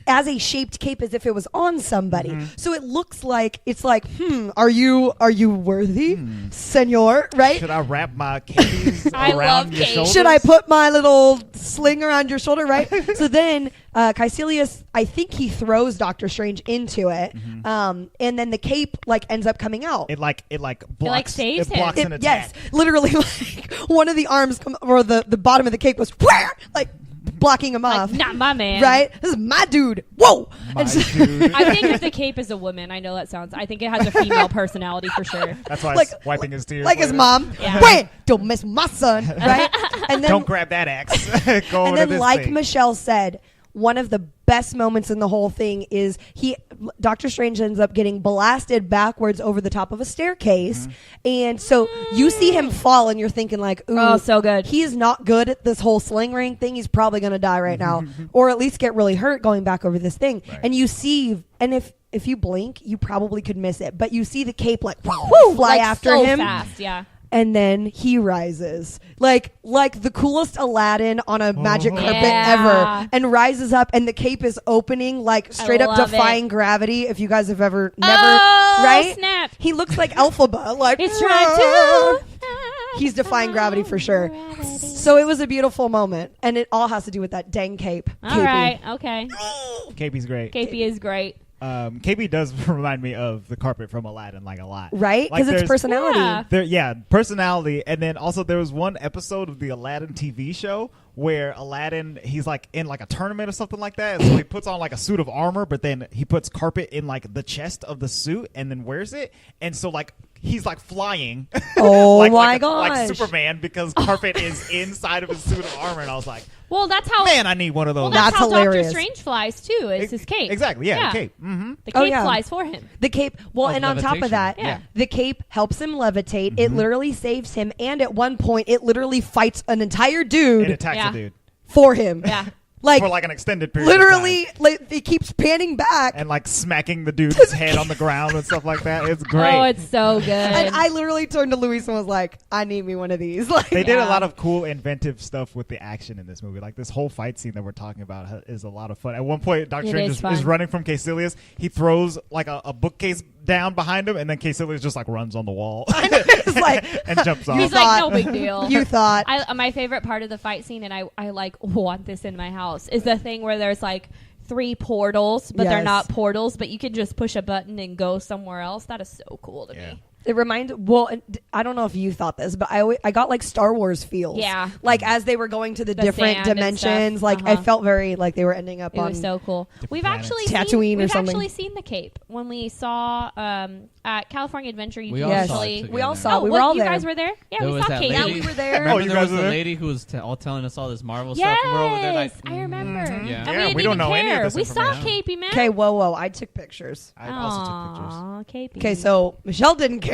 as a shaped cape, as if it was on somebody. So it looks like it's like, are you worthy, senor? Right? Should I wrap my capes I love around your capes. shoulders? Should I put my little sling around your shoulder? Right? So then Caecilius, I think he throws Doctor Strange into it, and then the cape like ends up coming out. It blocks. saves it blocks him. an attack. Yes, literally, like one of the arms or the bottom of the cape was like blocking him off. Like, not my man. Right? This is my dude. Whoa! My And so- dude. I think if the cape is a woman, I know that sounds. I think it has a female personality for sure. That's why Like- he's wiping his tears. like his later. mom. Yeah. Wait, don't miss my son. Right? And then, Don't grab that axe. Go over and to then this like thing. Michelle said, one of the best moments in the whole thing is Doctor Strange ends up getting blasted backwards over the top of a staircase, and so you see him fall, and you're thinking like, ooh, Oh, so good. he is not good at this whole sling ring thing. He's probably going to die right now, or at least get really hurt going back over this thing. Right. And you see, and if you blink, you probably could miss it, but you see the cape like whoo, fly Like, after so him. fast, yeah. And then he rises like the coolest Aladdin on a magic carpet Yeah. ever, and rises up, and the cape is opening like straight up love defying it. gravity. If you guys have ever never Oh, right, snap. he looks like Elphaba, like It's trying to. he's defying gravity for sure. So it was a beautiful moment, and it all has to do with that dang cape. All Capey. right. Okay. KP's great. Capey is great. KB does remind me of the carpet from Aladdin like a lot. Right? Like, Because it's there's- personality. Yeah. Personality, and then also there was one episode of the Aladdin TV show where Aladdin, he's like in like a tournament or something like that, and so he puts on like a suit of armor, but then he puts carpet in like the chest of the suit and then wears it, and so like he's like flying. Oh like, my like gosh. Superman, because carpet is inside of his suit of armor, and I was like, Well, that's how. man, I need one of those. well, that's That's how hilarious. Doctor Strange flies too. Is his cape. Exactly, yeah, the cape. Mm-hmm. The cape Oh, yeah. flies for him. The cape, well, Oh, and on top of levitation. that, Yeah. the cape helps him levitate. It literally saves him, and at one point, it literally fights an entire dude It attacks Yeah. a dude for him. Yeah. Like, for like an extended period. of literally, time. like, it keeps panning back. And like smacking the dude's head on the ground and stuff like that. It's great. Oh, it's so good. And I literally turned to Luis and was like, I need me one of these. Like, They did a Yeah. lot of cool, inventive stuff with the action in this movie. Like this whole fight scene that we're talking about is a lot of fun. At one point, Doctor It Strange is is fun. running from Caecilius. He throws like a bookcase down behind him, and then Caecilius just like runs on the wall it's like, and jumps off. He's thought- like, no big deal. you thought. My favorite part of the fight scene, and I like want this in my house, is the thing where there's like 3 portals, but they're Yes. not portals, but you can just push a button and go somewhere else. That is so cool to Yeah. me. It reminded, well, and I don't know if you thought this, but I got like Star Wars feels. Yeah. Like as they were going to the The different sand and dimensions, stuff. like I Uh-huh. felt very like they were ending up It on. was so cool. We've planets. actually Tatooine seen, or we've something. actually seen the Cape when we saw at California Adventure. You We can all Yes. saw it actually. together. We all saw it. Oh, We were all you there. guys were there? Yeah, There we was saw that Cape. Yeah, lady. we were there. Remember Oh, you there guys was were the there? lady who was all telling us all this Marvel Yes, stuff, and we're over there like, I remember. Yeah. And Yeah, we we didn't don't even know any of care. this We saw information. Capey, man. Okay, whoa. I took pictures. I also took pictures. Aw, Capey. Okay, so Michelle didn't care.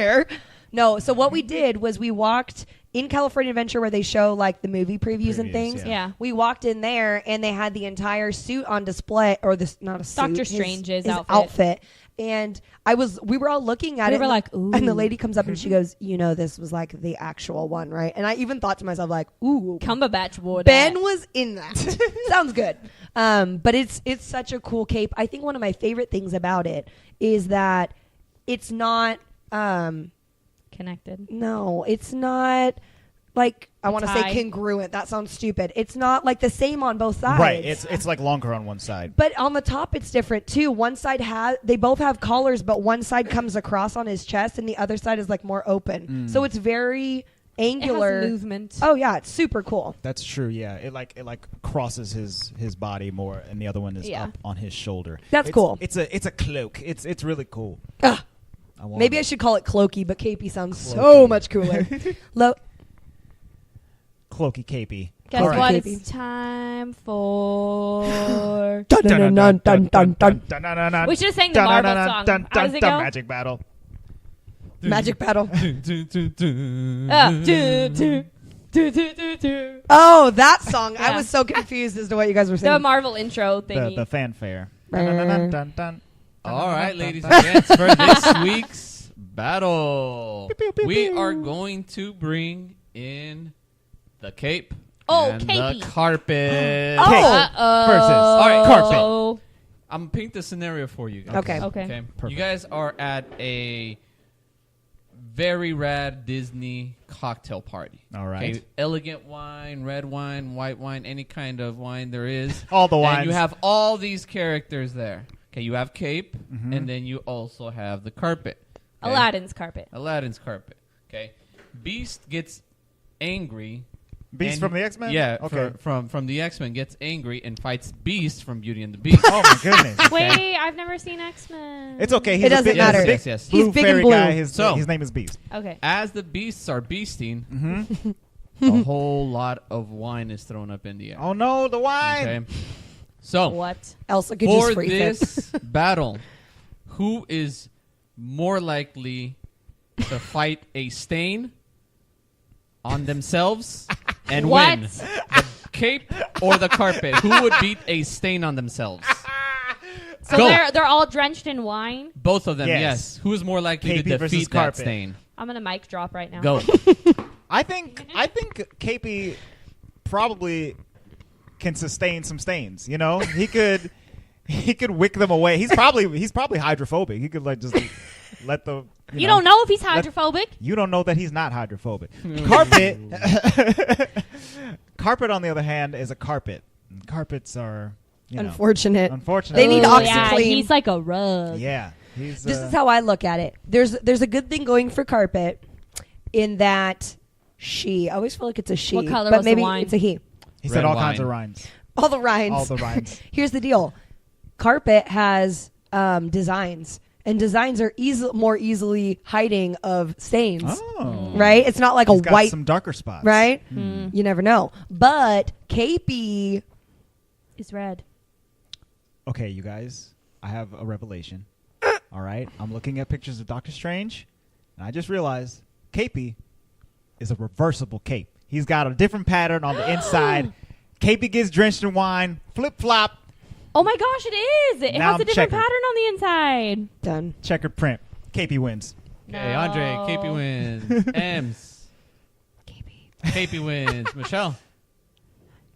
No, so what we did was we walked in California Adventure where they show like the movie previews and Previews, things. Yeah. We walked in there and they had the entire suit on display, or this not a suit, Doctor his- Strange's his outfit. And we were all looking at We it. were and like, the- and the ooh. lady comes up and she goes, "You know, this was like the actual one, right?" And I even thought to myself, like, "Ooh, Cumberbatch wore Ben that. was in that." Sounds good. But it's such a cool cape. I think one of my favorite things about it is that it's not. Connected. No, it's not like I want to say tie. congruent. That sounds stupid. It's not like the same on both sides. Right. It's like longer on one side. But on the top, it's different too. One side they both have collars, but one side comes across on his chest, and the other side is like more open. So it's very angular. It has movement. Oh yeah, it's super cool. That's true. Yeah, it crosses his body more, and the other one is Yeah. up on his shoulder. That's cool. It's a cloak. It's really cool. Ugh. Maybe I should call it cloaky, but capey sounds so much cooler. Cloaky capey. Guess All right. what? Capey. It's time for. Dun, dun, dun, dun, dun, dun. We should have sang the Marvel song. How does it go? Magic battle. Magic battle. Do, do, do, do, do. Oh, that song. I Yeah. was so confused as to what you guys were The saying. Marvel intro The thingy. fanfare. All right, ladies and gents, for this week's battle, we are going to bring in the cape and capey. the carpet. Oh. Versus. All right, carpet. I'm going to paint the scenario for you guys. Okay. Okay. You guys are at a very rad Disney cocktail party. All right. Okay? Elegant wine, red wine, white wine, any kind of wine there is. All the wines. And you have all these characters there. Okay, you have cape, Mhm. and then you also have the carpet. Okay? Aladdin's carpet. Aladdin's carpet. Okay. Beast gets angry. Beast and- from the X-Men? Yeah, Okay. from the X-Men gets angry and fights Beast from Beauty and the Beast. Oh my goodness. Wait, I've never seen X-Men. It's okay. He's It doesn't a big, matter. Yes, yes. Blue He's big fairy and blue. guy. So- His name is Beast. Okay. As the beasts are beasting, Mm-hmm. a whole lot of wine is thrown up in the air. Oh no, the wine. Okay. So, What? Elsa could for just freeze it. this battle, who is more likely to fight a stain on themselves and What? win? The cape or the carpet? Who would beat a stain on themselves? So Go. they're all drenched in wine. Both of them, Yes. yes. Who is more likely Capey to versus defeat that carpet. stain? I'm gonna mic drop right now. Go. I think Capey probably can sustain some stains. You know, he could wick them away. He's probably hydrophobic. He could just let the You don't know if he's hydrophobic. You don't know that he's not hydrophobic. Carpet on the other hand is a carpet. And carpets are Unfortunate. unfortunate. They need Oh, yeah, OxyClean. he's like a rug. Yeah, he's This is how I look at it. There's a good thing going for carpet in that I always feel like it's a she. What color but was the maybe wine? it's a he. he said Red all kinds wine. of rhymes. All the rhymes. All the rhymes. Here's the deal. Carpet has designs. And designs are more easily hiding of stains. Oh, Right? It's not like He's a got white, some darker spots. right? Hmm. You never know. But Capey, It's red. Okay, you guys, I have a revelation. All right, I'm looking at pictures of Doctor Strange, and I just realized Capey is a reversible cape. He's got a different pattern on the inside. Capey gets drenched in wine. Flip flop. Oh my gosh, it is. It Now has a I'm different checkered. pattern on the inside. done. Checkered print. Capey wins. Okay, Andre, No. Capey wins. Ems, Capey. Capey wins. Michelle.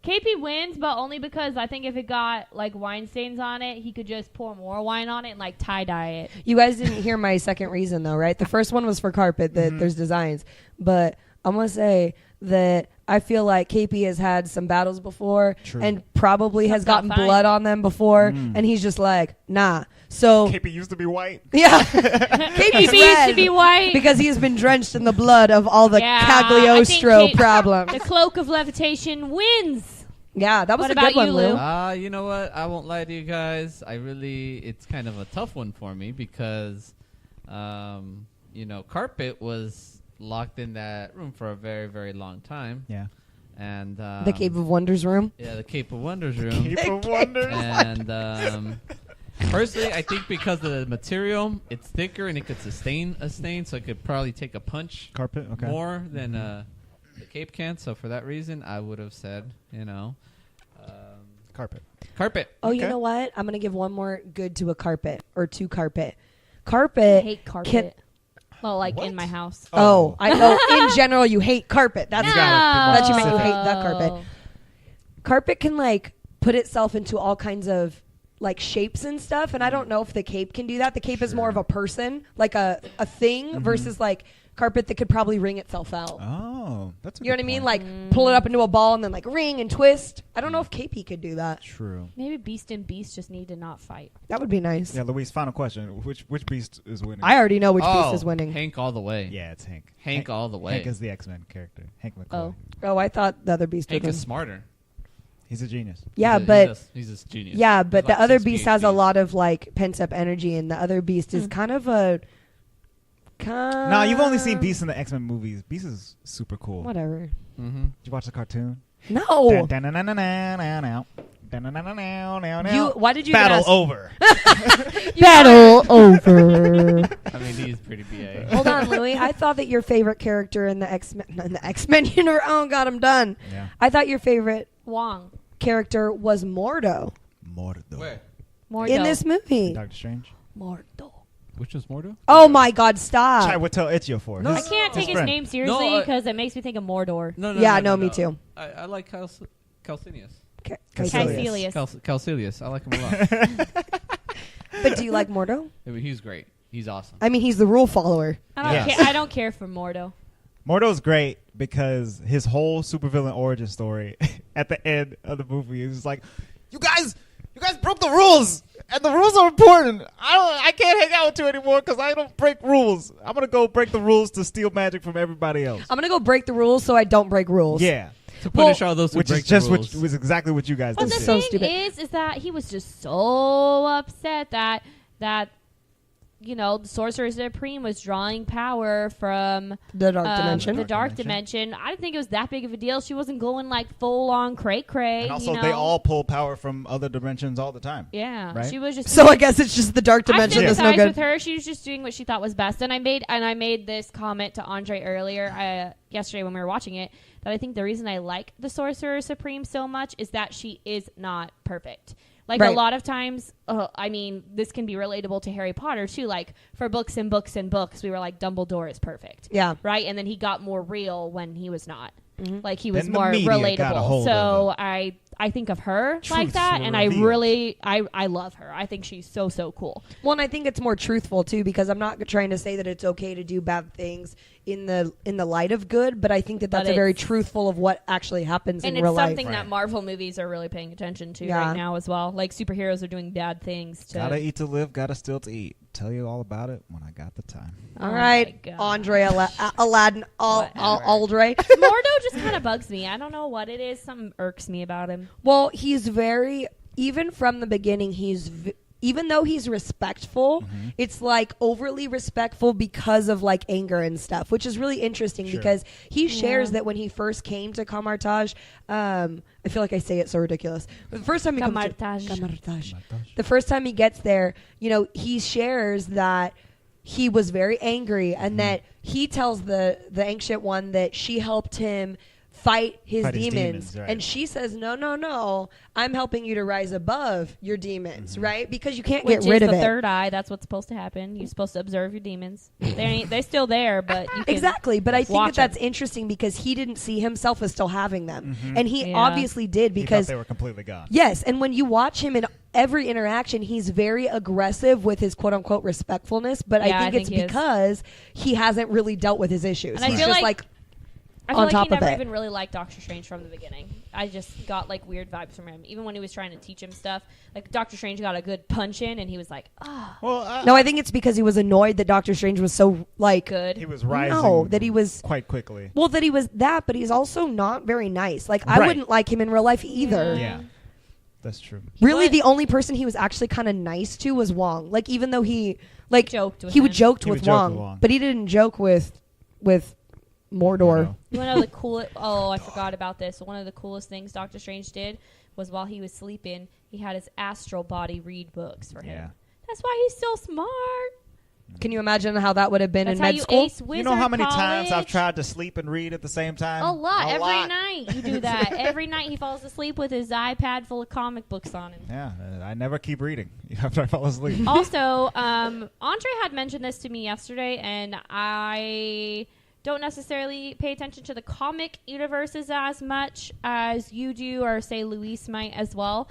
KP wins, but only because I think if it got like wine stains on it, he could just pour more wine on it and like tie dye it. You guys didn't hear my second reason though, right? The first one was for carpet, that there's designs. But I'm going to say that I feel like KP has had some battles before True. and probably has Got gotten fine. blood on them before. And he's just like, nah. So, Capey used to be white. yeah. KP KP's used red to be white. because he has been drenched in the blood of all the Yeah, Cagliostro I think problems. The cloak of levitation wins. Yeah, that was What a about good one, you, Lou. Lou? You know what? I won't lie to you guys. It's kind of a tough one for me because, Carpet was locked in that room for a very, very long time. Yeah. And The Cave of Wonders room. Yeah, the Cape of Wonders room. Cape of Wonders. And personally, I think because of the material, it's thicker and it could sustain a stain, so it could probably take a punch Carpet. Okay. more than the cape can. So for that reason, I would have said, Carpet. carpet. Oh, you Okay. know what? I'm going to give one more good to a carpet or to carpet. I Carpet. hate carpet. Can- well, like What? in my house. Oh, I know. In general, you hate carpet. That's You gotta be That you meant you specific. hate that carpet. Carpet can like put itself into all kinds of like shapes and stuff, and I don't know if the cape can do that. The cape is more of a person, like a thing, versus like carpet that could probably wring itself out. Oh, that's a You know good what I mean? point. Like pull it up into a ball and then like ring and twist. I don't know if Capey could do that. True. Maybe Beast and Beast just need to not fight. That would be nice. Yeah, Louise, final question. Which beast is winning? I already know which beast is winning. Hank all the way. Yeah, it's Hank. Hank all the way. Hank is the X-Men character. Hank McCoy. Oh, I thought the other beast would Hank win. is smarter. He's a genius. Yeah, he's a genius. yeah, but He's the like other 6 beast has a PhDs. lot of like pent up energy, and the other beast is kind of a. No, you've only seen Beast in the X-Men movies. Beast is super cool. Whatever. Mm-hmm. Did you watch the cartoon? No. Why did you Battle ask? over. Battle over. I mean, he's pretty BA. Hold on, Louis. I thought that your favorite character in the X-Men universe. Oh God, I'm done. Yeah. I thought your favorite Wong. character was Mordo Mordo. Where? Mordo. in this movie. Doctor Strange. Mordo. Which was Mordo? Oh my God, Chai stop. would tell Itchio for. No, I can't take his friend. name seriously No, because it makes me think of Mordor. No, Yeah, no, me too. I like Calcinius. Caecilius. Calcilius. I like him a lot. But do you like Mordo? I mean, he's great. He's awesome. I mean, he's the rule follower. Yes. I don't care for Mordo. Mordo's great because his whole supervillain origin story at the end of the movie is just like, you guys broke the rules, and the rules are important. I can't hang out with you anymore because I don't break rules. I'm gonna go break the rules to steal magic from everybody else. I'm gonna go break the rules so I don't break rules. Yeah, To punish all those who which break is just the rules. was exactly what you guys But did. the so thing stupid. is that he was just so upset that the Sorcerer Supreme was drawing power from The dark dimension. The dark dimension. I didn't think it was that big of a deal. She wasn't going like full on cray cray. And also, they all pull power from other dimensions all the time. Yeah, Right? she was just. So I guess it's just the dark dimension I that's no sympathize good. with her. She was just doing what she thought was best. And I made this comment to Andre earlier, yesterday when we were watching it, that I think the reason I like the Sorcerer Supreme so much is that she is not perfect. Like Right. a lot of times, I mean, this can be relatable to Harry Potter too. Like for books and books and books, we were like, Dumbledore is perfect. Yeah. Right? And then he got more real when he was not. Like he was Then the more media got a relatable. hold So of I think of her like Truths that, were and revealed. I love her. I think she's so cool. Well, and I think it's more truthful too, because I'm not trying to say that it's okay to do bad things in the light of good, but I think that that's But a very it's- truthful of what actually happens And in it's real life. something Right. that Marvel movies are really paying attention to Yeah. right now as well. Like superheroes are doing bad things to. Gotta eat to live, gotta still to eat. Tell you all about it when I got the time. Oh All my right, God. Andre, Aladdin, Whatever. Aldray. Mordo just kind of bugs me. I don't know what it is. Something irks me about him. Well, he's very, even from the beginning, even though he's respectful, it's like overly respectful because of like anger and stuff, which is really interesting Sure. because he shares Yeah. that when he first came to Camartage, I feel like I say it so ridiculous. But the first time he comes to Camartage, the first time he gets there, he shares that he was very angry and that he tells the ancient one that she helped him fight his demons. right. And she says, no, I'm helping you to rise above your demons, right? Because you can't Which get rid is of the it. third eye. That's what's supposed to happen. You're supposed to observe your demons. They're still there, but you can Exactly, but I think watch that's 'em. interesting because he didn't see himself as still having them. And he Yeah. obviously did He because thought they were completely gone. yes, and when you watch him in every interaction, he's very aggressive with his quote unquote respectfulness, but Yeah, I think it's he is. because he hasn't really dealt with his issues. And I He's feel just like- I feel on like top he of never it. even really liked Doctor Strange from the beginning. I just got like weird vibes from him. Even when he was trying to teach him stuff, like Doctor Strange got a good punch in, and he was like, "Ah, Well, No, I think it's because he was annoyed that Doctor Strange was so like good." he was rising. No, that he was quite quickly. well, that he was that, but he's also not very nice. Like I Right. wouldn't like him in real life either. Yeah, that's true. Really, But- the only person he was actually kind of nice to was Wong. Like even though he like Joked with he would him. joked He with would joke Wong, with Wong. but he didn't joke with Mordor. Mordo. You want to know the coolest? Oh, I forgot about this. One of the coolest things Doctor Strange did was while he was sleeping, he had his astral body read books for him. Yeah. That's why he's so smart. Can you imagine how that would have been That's in how med you school? ace wizard You know how many times I've college? tried to sleep and read at the same time? A lot. Every lot. night you do that. Every night he falls asleep with his iPad full of comic books on him. Yeah, I never keep reading after I fall asleep. Also, Andre had mentioned this to me yesterday, and I don't necessarily pay attention to the comic universes as much as you do, or say Luis might as well.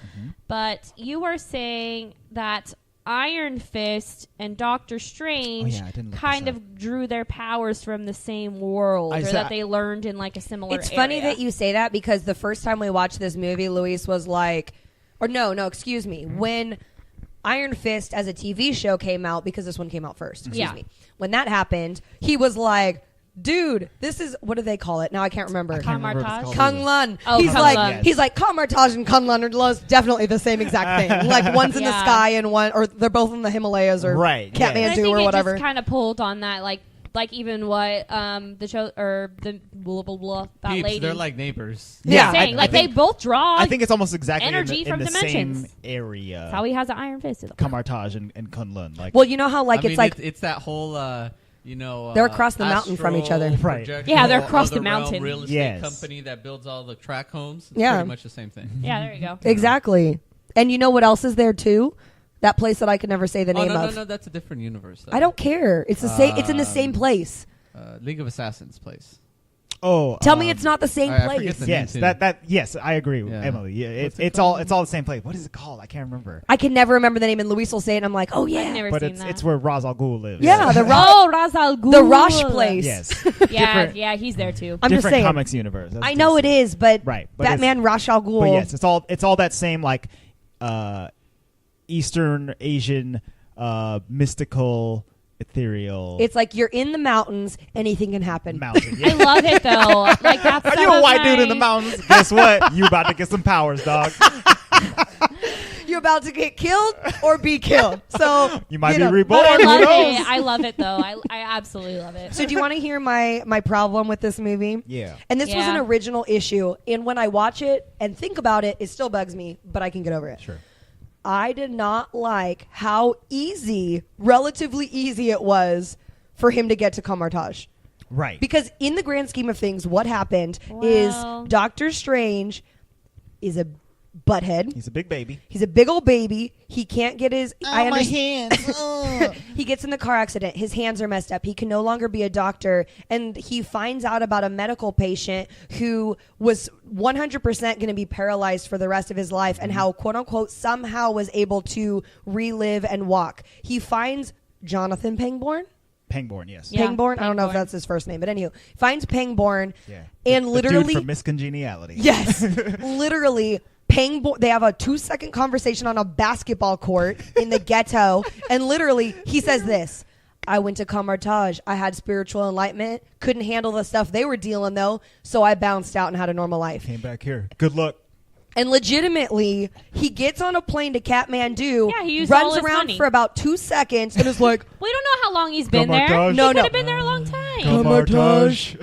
But you were saying that Iron Fist and Doctor Strange kind of drew their powers from the same world, or that they learned in like a similar It's funny that you say that, because the first time we watched this movie, Luis was like, excuse me, when Iron Fist as a TV show came out, because this one came out first, excuse me. When that happened, he was like, dude, this is, what do they call it? Now I can't remember. Kamar-Taj? Kung-Lun. Oh, he's like, Kamar-Taj and Kung-Lun are definitely the same exact thing. Like, one's in the sky and one, or they're both in the Himalayas, or Kathmandu or whatever. I think it just kind of pulled on that, like even what the show, or the blah blah blah, that Peeps, lady. they're like neighbors. Yeah, I think, they both draw. I think it's almost exactly energy in from the dimensions. same area. That's how he has an Iron Fist. Kamar-Taj and Kunlun. Like, well, you know how like I it's mean, like it's that whole. They're across the mountain from each other. Right. Yeah, they're across the mountain. Real estate company that builds all the track homes. It's pretty much the same thing. Yeah, there you go. Exactly. And you know what else is there too? That place that I could never say the name of. No, that's a different universe. I don't care. It's the same. It's in the same place. League of Assassins place. Oh, tell me it's not the same place. Yes, yes, I agree with Emily. Yeah, it's all the same place. What is it called? I can't remember. I can never remember the name, and Luis will say it, and I'm like, oh yeah. I've never seen that. It's where Ra's al Ghul lives. Yeah, Ra's al Ghul. The Rosh place. Yes. yeah, he's there too. I'm just saying. Comics universe. I know it is, but right. Batman Ra's al Ghul. But yes, it's all that same like Eastern Asian mystical. Ethereal. It's like you're in the mountains, anything can happen. Mountain, yeah. I love it though. Like that's. Are you a white dude in the mountains? Guess what? You about to get some powers, dog. You're about to get killed or be killed. So you might be reborn. But I love it. I love it though. I absolutely love it. So do you want to hear my problem with this movie? Yeah. And this was an original issue, and when I watch it and think about it, it still bugs me, but I can get over it. Sure. I did not like how relatively easy it was for him to get to Kamar-Taj. Right. Because in the grand scheme of things, what happened is Doctor Strange is a butthead. He's a big baby. He's a big old baby. He can't get his... my hands. He gets in the car accident. His hands are messed up. He can no longer be a doctor. And he finds out about a medical patient who was 100% going to be paralyzed for the rest of his life, and how, quote unquote, somehow was able to relive and walk. He finds Jonathan Pangborn. Pangborn, yes. Yeah, Pangborn? I don't know if that's his first name, but anyway, finds Pangborn. Yeah. And literally... the dude from Miscongeniality. Yes. Literally... they have a 2-second conversation on a basketball court in the ghetto, and literally he says this: I went to Kamar-Taj. I had spiritual enlightenment. Couldn't handle the stuff they were dealing though, so I bounced out and had a normal life. Came back here. Good luck. And legitimately, he gets on a plane to Kathmandu, he used all runs his around money. for about 2 seconds, and is like, we don't know how long he's been there. Kamar-Taj. He could have been there a long time. Kamar-Taj.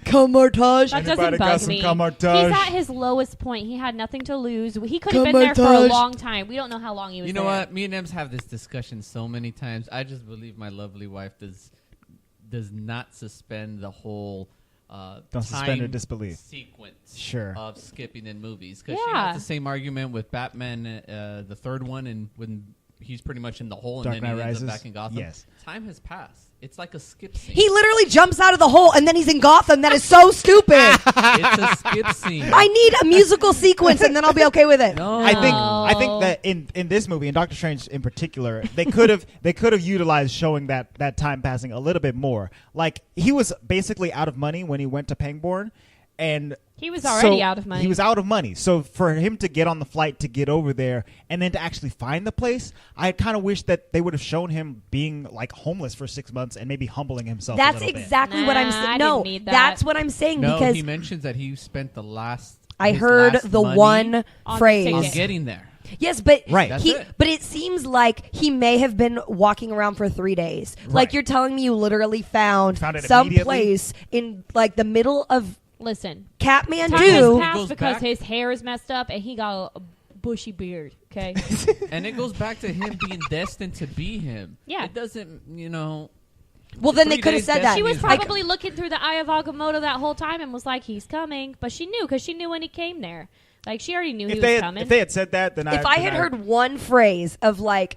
Kamar-Taj. That Anybody doesn't got bug some me. Kamar-Taj? He's at his lowest point. He had nothing to lose. He could have been there for a long time. We don't know how long he was there. You know what? Me and Ems have this discussion so many times. I just believe my lovely wife does not suspend the whole Don't suspend her disbelief sequence of skipping in movies. Because she Yeah. has the same argument with Batman, the third one, and when he's pretty much in the hole Dark and then Knight he ends Rises? up back in Gotham. Yes. Time has passed. It's like a skip scene. He literally jumps out of the hole and then he's in Gotham. That is so stupid. It's a skip scene. I need a musical sequence and then I'll be okay with it. No. I think that in this movie, in Doctor Strange in particular, they could have utilized showing that time passing a little bit more. Like, he was basically out of money when he went to Pangborn, and he was already out of money. He was out of money. So for him to get on the flight to get over there and then to actually find the place, I kind of wish that they would have shown him being like homeless for 6 months and maybe humbling himself. That's a little exactly bit. what I'm Nah, saying. I No, didn't need that. that's what I'm saying No, because he mentions that he spent the last. I his heard last the money one on phrase. the on ticket. getting there. Yes, but Right. That's he, it. but it seems like he may have been walking around for 3 days. Right. Like, you're telling me you literally found it some immediately? place in like the middle of Listen, Kathmandu. time has It passed goes because back- his hair is messed up and he got a bushy beard. Okay, And it goes back to him being destined to be him. Yeah. It doesn't, Well, then they 3 could have days said that. she was He's like- probably looking through the eye of Agamotto that whole time and was like, "He's coming," but she knew because she knew when he came there. Like, she already knew he was coming. If they had said that, then If I had heard one phrase of like,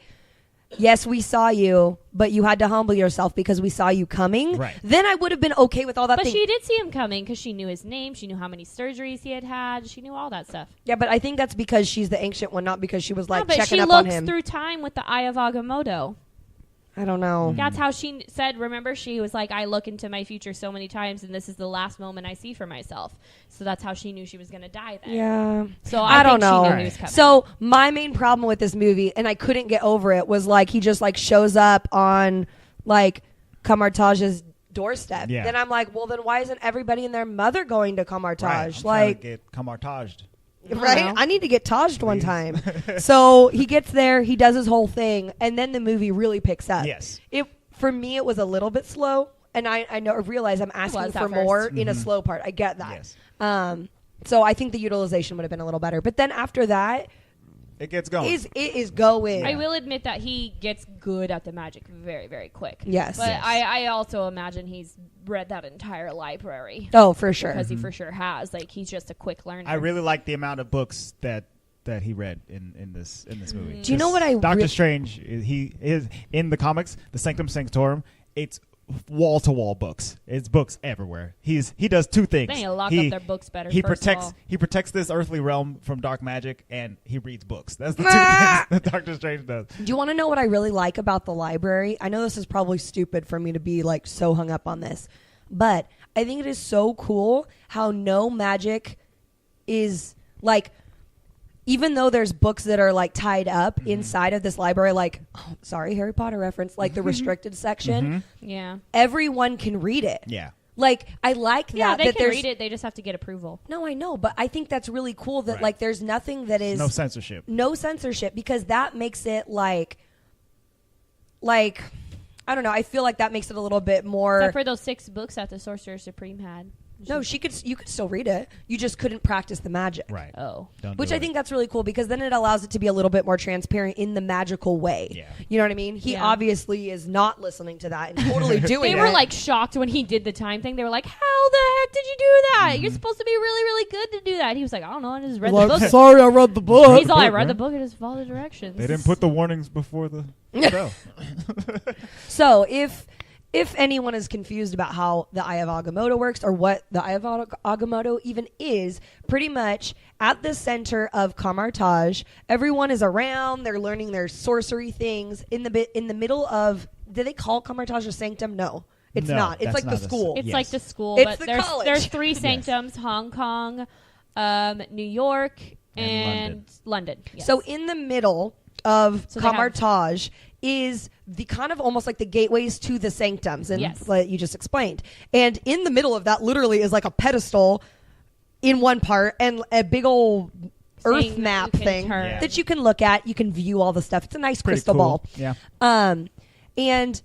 yes, we saw you, but you had to humble yourself because we saw you coming. Right. Then I would have been okay with all that. But she did see him coming because she knew his name. She knew how many surgeries he had had. She knew all that stuff. Yeah, but I think that's because she's the ancient one, not because she was like but checking she up on looks him. through time with the eye of Agamotto. I don't know. That's how she said, remember, she was like, I look into my future so many times, and this is the last moment I see for myself. So that's how she knew she was going to die then. Yeah. So I don't think know. She knew he was coming. So my main problem with this movie, and I couldn't get over it, was like he just like shows up on like Cumberbatch's doorstep. Yeah. Then I'm like, well, then why isn't everybody and their mother going to Cumberbatch? Right. I'm trying Like, to get Cumberbatched. right? know. I need to get Tajed one time. So he gets there, he does his whole thing, and then the movie really picks up. Yes. For me, it was a little bit slow, and I realize I'm asking was at for first. more in a slow part. I get that. Yes. So I think the utilization would have been a little better. But then after that, It gets going. it is going. I will admit that he gets good at the magic very, very quick. Yes. But Yes. I also imagine he's read that entire library. Oh, for sure. Because he for sure has. Like, he's just a quick learner. I really like the amount of books that he read in this movie. Do you know what I Doctor re- Strange? He is in the comics, the Sanctum Sanctorum. It's wall to wall books. It's books everywhere. He does two things. They need to lock up their books better. He first of protects all. he protects this earthly realm from dark magic, and he reads books. That's the two things that Doctor Strange does. Do you want to know what I really like about the library? I know this is probably stupid for me to be like so hung up on this, but I think it is so cool how no magic is like, even though there's books that are like tied up inside of this library, like, oh, sorry, Harry Potter reference, like the restricted section, Yeah. everyone can read it. Yeah. Like, I like that. Yeah, they that can there's, read it. They just have to get approval. No, I know, but I think that's really cool that Right. like there's nothing that is No censorship. no censorship, because that makes it like I don't know. I feel like that makes it a little bit more. Except for those 6 books that the Sorcerer Supreme had. No, you could still read it. You just couldn't practice the magic. Right. Oh. Don't Which do I it. think that's really cool, because then it allows it to be a little bit more transparent in the magical way. Yeah. You know what I mean? He Yeah. obviously is not listening to that and totally doing They it. were like shocked when he did the time thing. They were like, "How the heck did you do that? You're supposed to be really, really good to do that." He was like, "I don't know. I just read the book." sorry, I read the book. He's all, "I read the book and just follow the directions." They didn't put the warnings before the show. So if anyone is confused about how the Eye of Agamotto works, or what the Eye of Agamotto even is, pretty much at the center of Cumberbatch, everyone is around. They're learning their sorcery things in the middle of. Do they call Cumberbatch a sanctum? No, it's No, not. It's that's like not the a school. It's Yes. like the school, It's but the there's college. 3 sanctums: Hong Kong, New York, and London. Yes. So in the middle of So they have- Cumberbatch is the kind of almost like the gateways to the sanctums, and Yes. like you just explained. And in the middle of that, literally, is like a pedestal in one part and a big old earth Thing that map you can thing turn. Yeah. that you can look at. You can view all the stuff. It's a nice Pretty crystal cool. ball. Yeah. And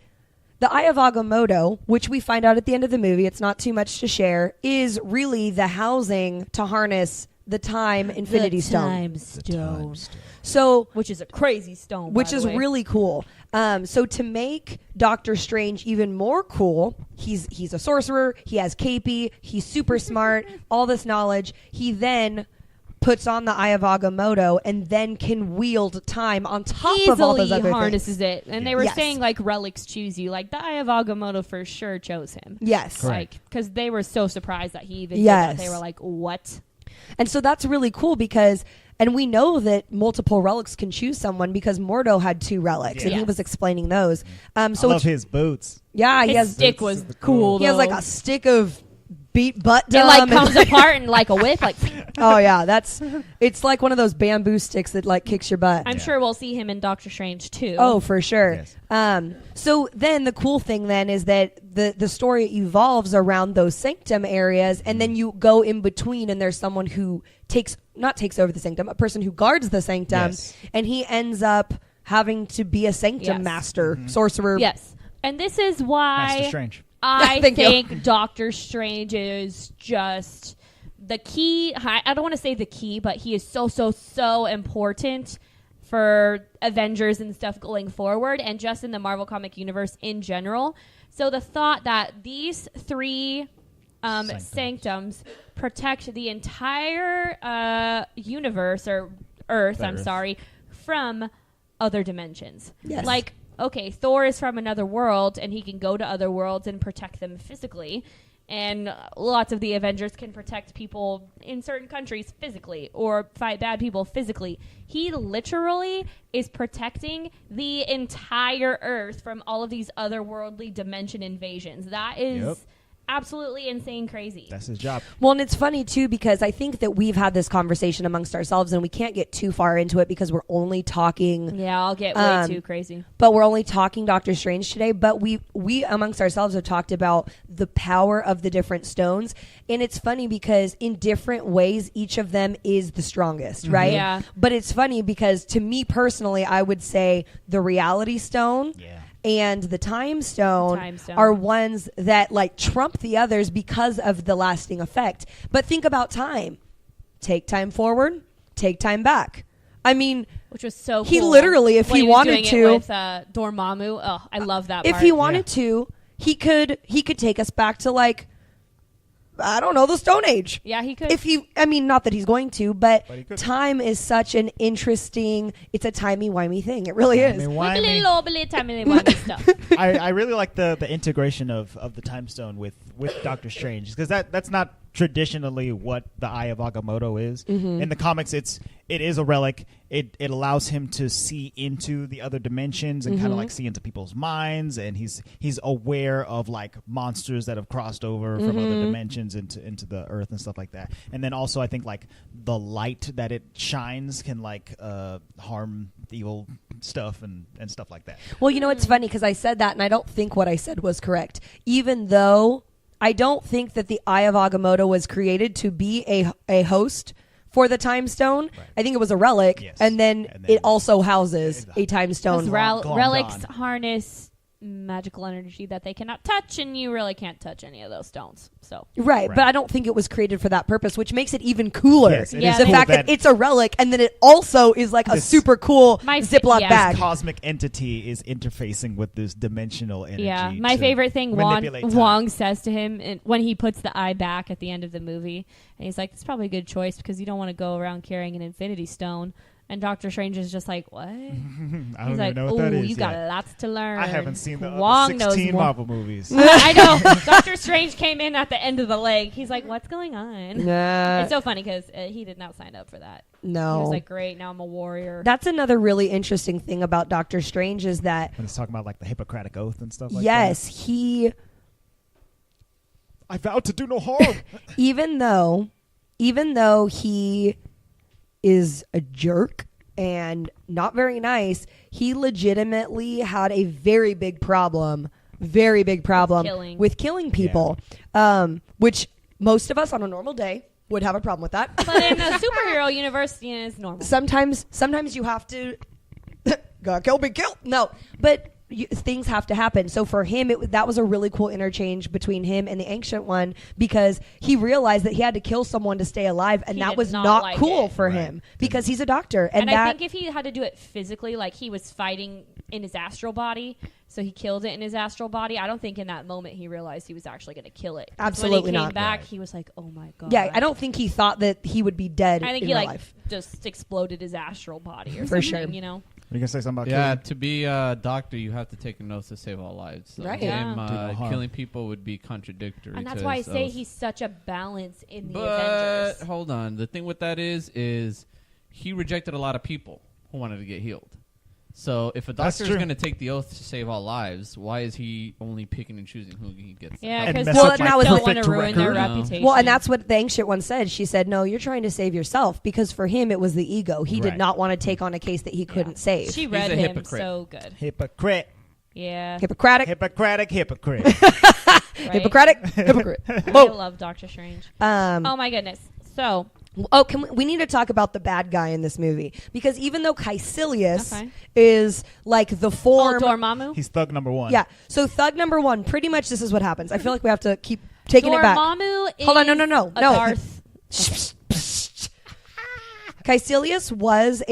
the Eye of Agamotto, which we find out at the end of the movie, it's not too much to share, is really the housing to harness the Time Infinity Stone. Stone. So, Which is a crazy stone. which by is the way. really cool. So to make Doctor Strange even more cool, he's a sorcerer. He has Capey. He's super smart. All this knowledge. He then puts on the Eye of Agamotto and then can wield time on top of all those easily other harnesses things. it. And they were Yes. saying like relics choose you. Like the Eye of Agamotto for sure chose him. Yes. Correct. Like because they were so surprised that he even did Yes. that. They were like, "What?" And so that's really cool because, and we know that multiple relics can choose someone because Mordo had 2 relics and he Yes. was explaining those. So I love it's, his boots. yeah, he His has stick was cool. he has like though. a stick of beat butt It dumb like and- comes apart in like a whip. Like Oh yeah, it's like one of those bamboo sticks that like kicks your butt. I'm Yeah. sure we'll see him in Doctor Strange too. Oh, for sure. Yes. So then the cool thing then is that the story evolves around those sanctum areas, and then you go in between, and there's someone who takes over the sanctum, a person who guards the sanctum, Yes. and he ends up having to be a sanctum Yes. master, sorcerer. Yes, and this is why Master Strange. I Thank you. think Doctor Strange is just the key. I don't want to say the key, but he is so important for Avengers and stuff going forward, and just in the Marvel comic universe in general. So the thought that these 3 sanctums protect the entire universe or Earth, Earth. from other dimensions. Yes. Like, okay, Thor is from another world, and he can go to other worlds and protect them physically. And lots of the Avengers can protect people in certain countries physically or fight bad people physically. He literally is protecting the entire Earth from all of these otherworldly dimension invasions. That is absolutely insane crazy. That's his job. Well, and it's funny, too, because I think that we've had this conversation amongst ourselves, and we can't get too far into it because we're only talking... Yeah, I'll get way too crazy. But we're only talking Doctor Strange today. But we amongst ourselves have talked about the power of the different stones. And it's funny because in different ways, each of them is the strongest, right? Yeah. But it's funny because to me personally, I would say the Reality Stone... Yeah. and the Time Stone are ones that like trump the others because of the lasting effect. But think about time. Take time forward, take time back. I mean, which was so cool. He literally, if when he was wanted doing to, it with Dormammu. Oh, I love that. If part. he wanted to, he could take us back to like, I don't know, the Stone Age. Yeah, he could. If he, I mean, not that he's going to, but he could. time is such an interesting, it's a timey-wimey thing. It really is. Timey-wimey stuff. I really like the integration of the Time Stone with Doctor Strange, because that's not traditionally what the Eye of Agamotto is. Mm-hmm. In the comics, it is a relic. It allows him to see into the other dimensions and kind of like see into people's minds, and he's aware of like monsters that have crossed over from other dimensions into the Earth and stuff like that. And then also I think like the light that it shines can like harm evil stuff and stuff like that. Well, you know, it's funny because I said that and I don't think what I said was correct. Even though I don't think that the Eye of Agamotto was created to be a host for the Time Stone. Right. I think it was a relic, Yes. and then it also houses a Time Stone. Relics harness magical energy that they cannot touch, and you really can't touch any of those stones. So Right, but I don't think it was created for that purpose, which makes it even cooler. Yes, it is the cool fact that it's a relic, and then it also is like a super cool Ziploc bag. This cosmic entity is interfacing with this dimensional energy. Yeah, my favorite thing manipulate Wong says to him when he puts the eye back at the end of the movie, and he's like, "It's probably a good choice because you don't want to go around carrying an Infinity Stone." And Doctor Strange is just like, what? I don't He's even like, know what that is. You got lots to learn. I haven't seen the Wong 16 knows more. Marvel movies. I know. Doctor Strange came in at the end of the leg. He's like, what's going on? Nah, It's so funny because he did not sign up for that. no. He was like, great, now I'm a warrior. That's another really interesting thing about Doctor Strange is that When it's talking about like the Hippocratic Oath and stuff like yes, that. he I vowed to do no harm. even though he is a jerk and not very nice, he legitimately had a very big problem with killing people, which most of us on a normal day would have a problem with that. But in the superhero universe, it's normal. Sometimes you have to gotta kill, be killed. No, but things have to happen. So for him, that was a really cool interchange between him and the Ancient One, because he realized that he had to kill someone to stay alive, and that was not like cool for him because he's a doctor. And I think if he had to do it physically, like he was fighting in his astral body, so he killed it in his astral body, I don't think in that moment he realized he was actually going to kill it. Absolutely when he came not. back, he was like, oh my God. Yeah, I don't think he thought that he would be dead. I think in he real like life. just exploded his astral body or For something, sure. You gonna say something about Yeah, killing? to be a doctor, you have to take an oath to save all lives. So Right. him Do no harm. killing people would be contradictory. And that's why I say of- he's such a balance in the But Avengers. hold on, the thing with that is he rejected a lot of people who wanted to get healed. So if a That's doctor is true. going to take the oath to save all lives, why is he only picking and choosing who he gets? Yeah, And because mess Well, up that my was don't the want to perfect ruin their record. reputation. Well, and that's what the Ancient One said. She said, no, you're trying to save yourself, because for him it was the ego. He did Right. not want to take on a case that he couldn't save. She read a him hypocrite. so good. Hypocrite. Yeah. Hippocratic. Hypocritic. Hypocrite. Right? Hypocritic. Hypocrite. I Oh. love Doctor Strange. Oh my goodness. So, can we need to talk about the bad guy in this movie, because even though Caecilius Okay. is like the form, Dormammu? He's thug number one. yeah. So thug number one, pretty much this is what happens. I feel like we have to keep taking it back. Dormammu is Hold on, no. a Darth. Caecilius was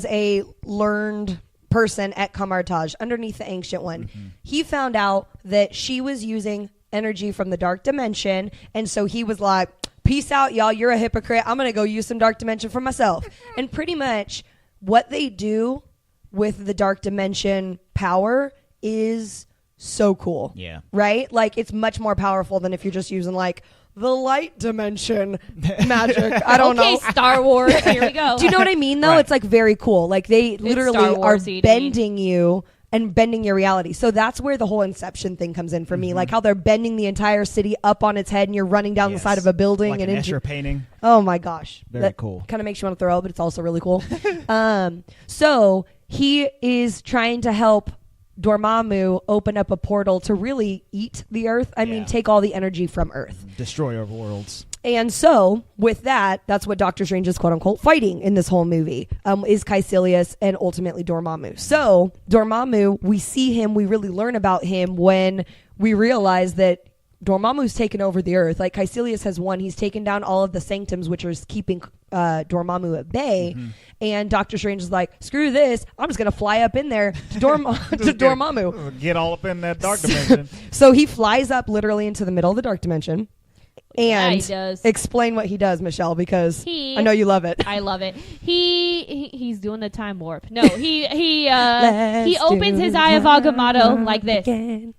a learned person at Camartage underneath the Ancient One. Mm-hmm. He found out that she was using energy from the dark dimension, and so he was like, peace out, y'all, you're a hypocrite, I'm gonna go use some dark dimension for myself. And pretty much what they do with the dark dimension power is so cool. Yeah. Right? Like, it's much more powerful than if you're just using, like, the light dimension magic. I don't know. Star Wars, here we go. Do you know what I mean, though? Right. It's, like, very cool. Like, they literally Star are Warsy, bending you and bending your reality. So that's where the whole Inception thing comes in for me. Like, how they're bending the entire city up on its head and you're running down the side of a building. Like and an into Escher painting. Oh, my gosh. Very cool. Kind of makes you want to throw up, but it's also really cool. So he is trying to help Dormammu open up a portal to really eat the Earth. I mean, take all the energy from Earth. Destroy our worlds. And so, with that, that's what Doctor Strange is quote-unquote fighting in this whole movie, is Caecilius and ultimately Dormammu. So, Dormammu, we see him, we really learn about him when we realize that Dormammu's taken over the Earth. Like, Caecilius has won. He's taken down all of the sanctums, which is keeping Dormammu at bay. And Doctor Strange is like, screw this. I'm just going to fly up in there to, Dormammu. Get all up in that dark dimension. So he flies up literally into the middle of the dark dimension. And he does. Explain what he does, Michelle, because I know you love it. I love it. He's doing the time warp. No, he opens his Eye of Agamotto like this. Again.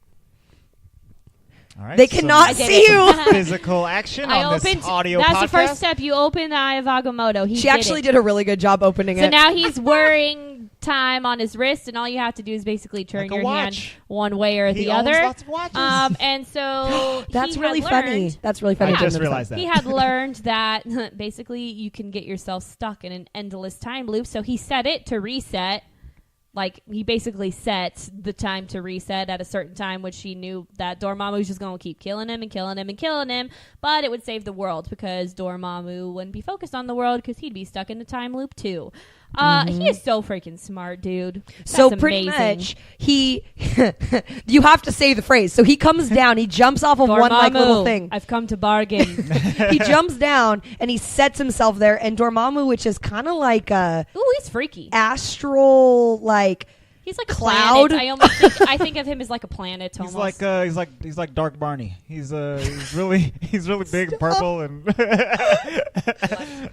All right, They cannot see you. Physical action on this audio That's podcast. the first step. You open the Eye of Agamotto. She actually did a really good job opening it. So now he's wearing time on his wrist, and all you have to do is basically turn Like a your watch. hand one way or He the owns other. lots of watches. And so That's he really had funny. learned- That's really funny. I just realized that. He had learned that basically you can get yourself stuck in an endless time loop. So he set it to reset. Like, he basically set the time to reset at a certain time, which he knew that Dormammu was just going to keep killing him and killing him and killing him. But it would save the world because Dormammu wouldn't be focused on the world because he'd be stuck in the time loop too. He is so freaking smart, dude. That's So pretty amazing. much he you have to say the phrase. So he comes down, he jumps off of one like little thing. I've come to bargain. He jumps down and he sets himself there, and Dormammu, which is kind of like a Ooh, he's freaky. astral like He's like a cloud. planet. I think of him as like a planet almost. He's like Dark Barney. He's really big, and purple, and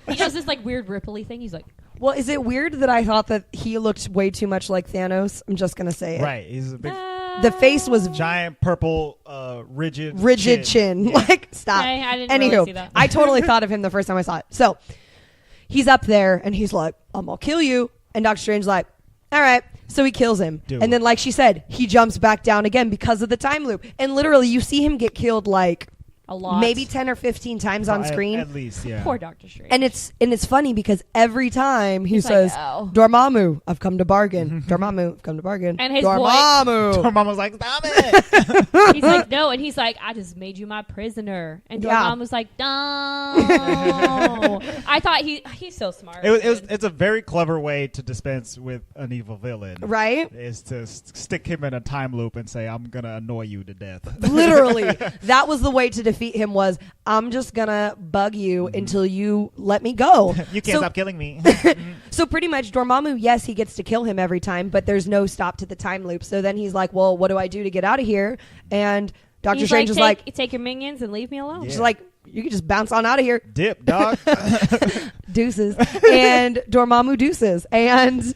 He does this like weird ripply thing. He's like, Well, is it weird that I thought that he looked way too much like Thanos? I'm just gonna say it. right. He's a big, The face was giant, purple, rigid chin. Yeah. Like, stop. I didn't Anywho, really see that. I totally thought of him the first time I saw it. So he's up there and he's like, I'm gonna kill you. And Doctor Strange's like, all right. So he kills him. Do and it. then, like she said, he jumps back down again because of the time loop. And literally, you see him get killed like a lot. maybe 10 or 15 times on screen. At least, yeah. Poor Doctor Strange. And it's funny because every time he He's says, like, "Oh." Dormammu, I've come to bargain. Dormammu, I've come to bargain. And his Dormammu. Mama's like, stop it. He's like, no, and he's like, I just made you my prisoner. And Yeah. Dormammu was like, no. I thought he's so smart. It's a very clever way to dispense with an evil villain. Right? Is to stick him in a time loop and say, I'm gonna annoy you to death. Literally, that was the way to defeat him. Was I'm just gonna bug you until you let me go. You can't stop killing me. So pretty much, Dormammu, yes, he gets to kill him every time, but there's no stop to the time loop. So then he's like, well, what do I do to get out of here? And Doctor He's Strange is like, take your minions and leave me alone. Yeah. she's like, you can just bounce on out of here. Dip, dog. Deuces. And Dormammu deuces. And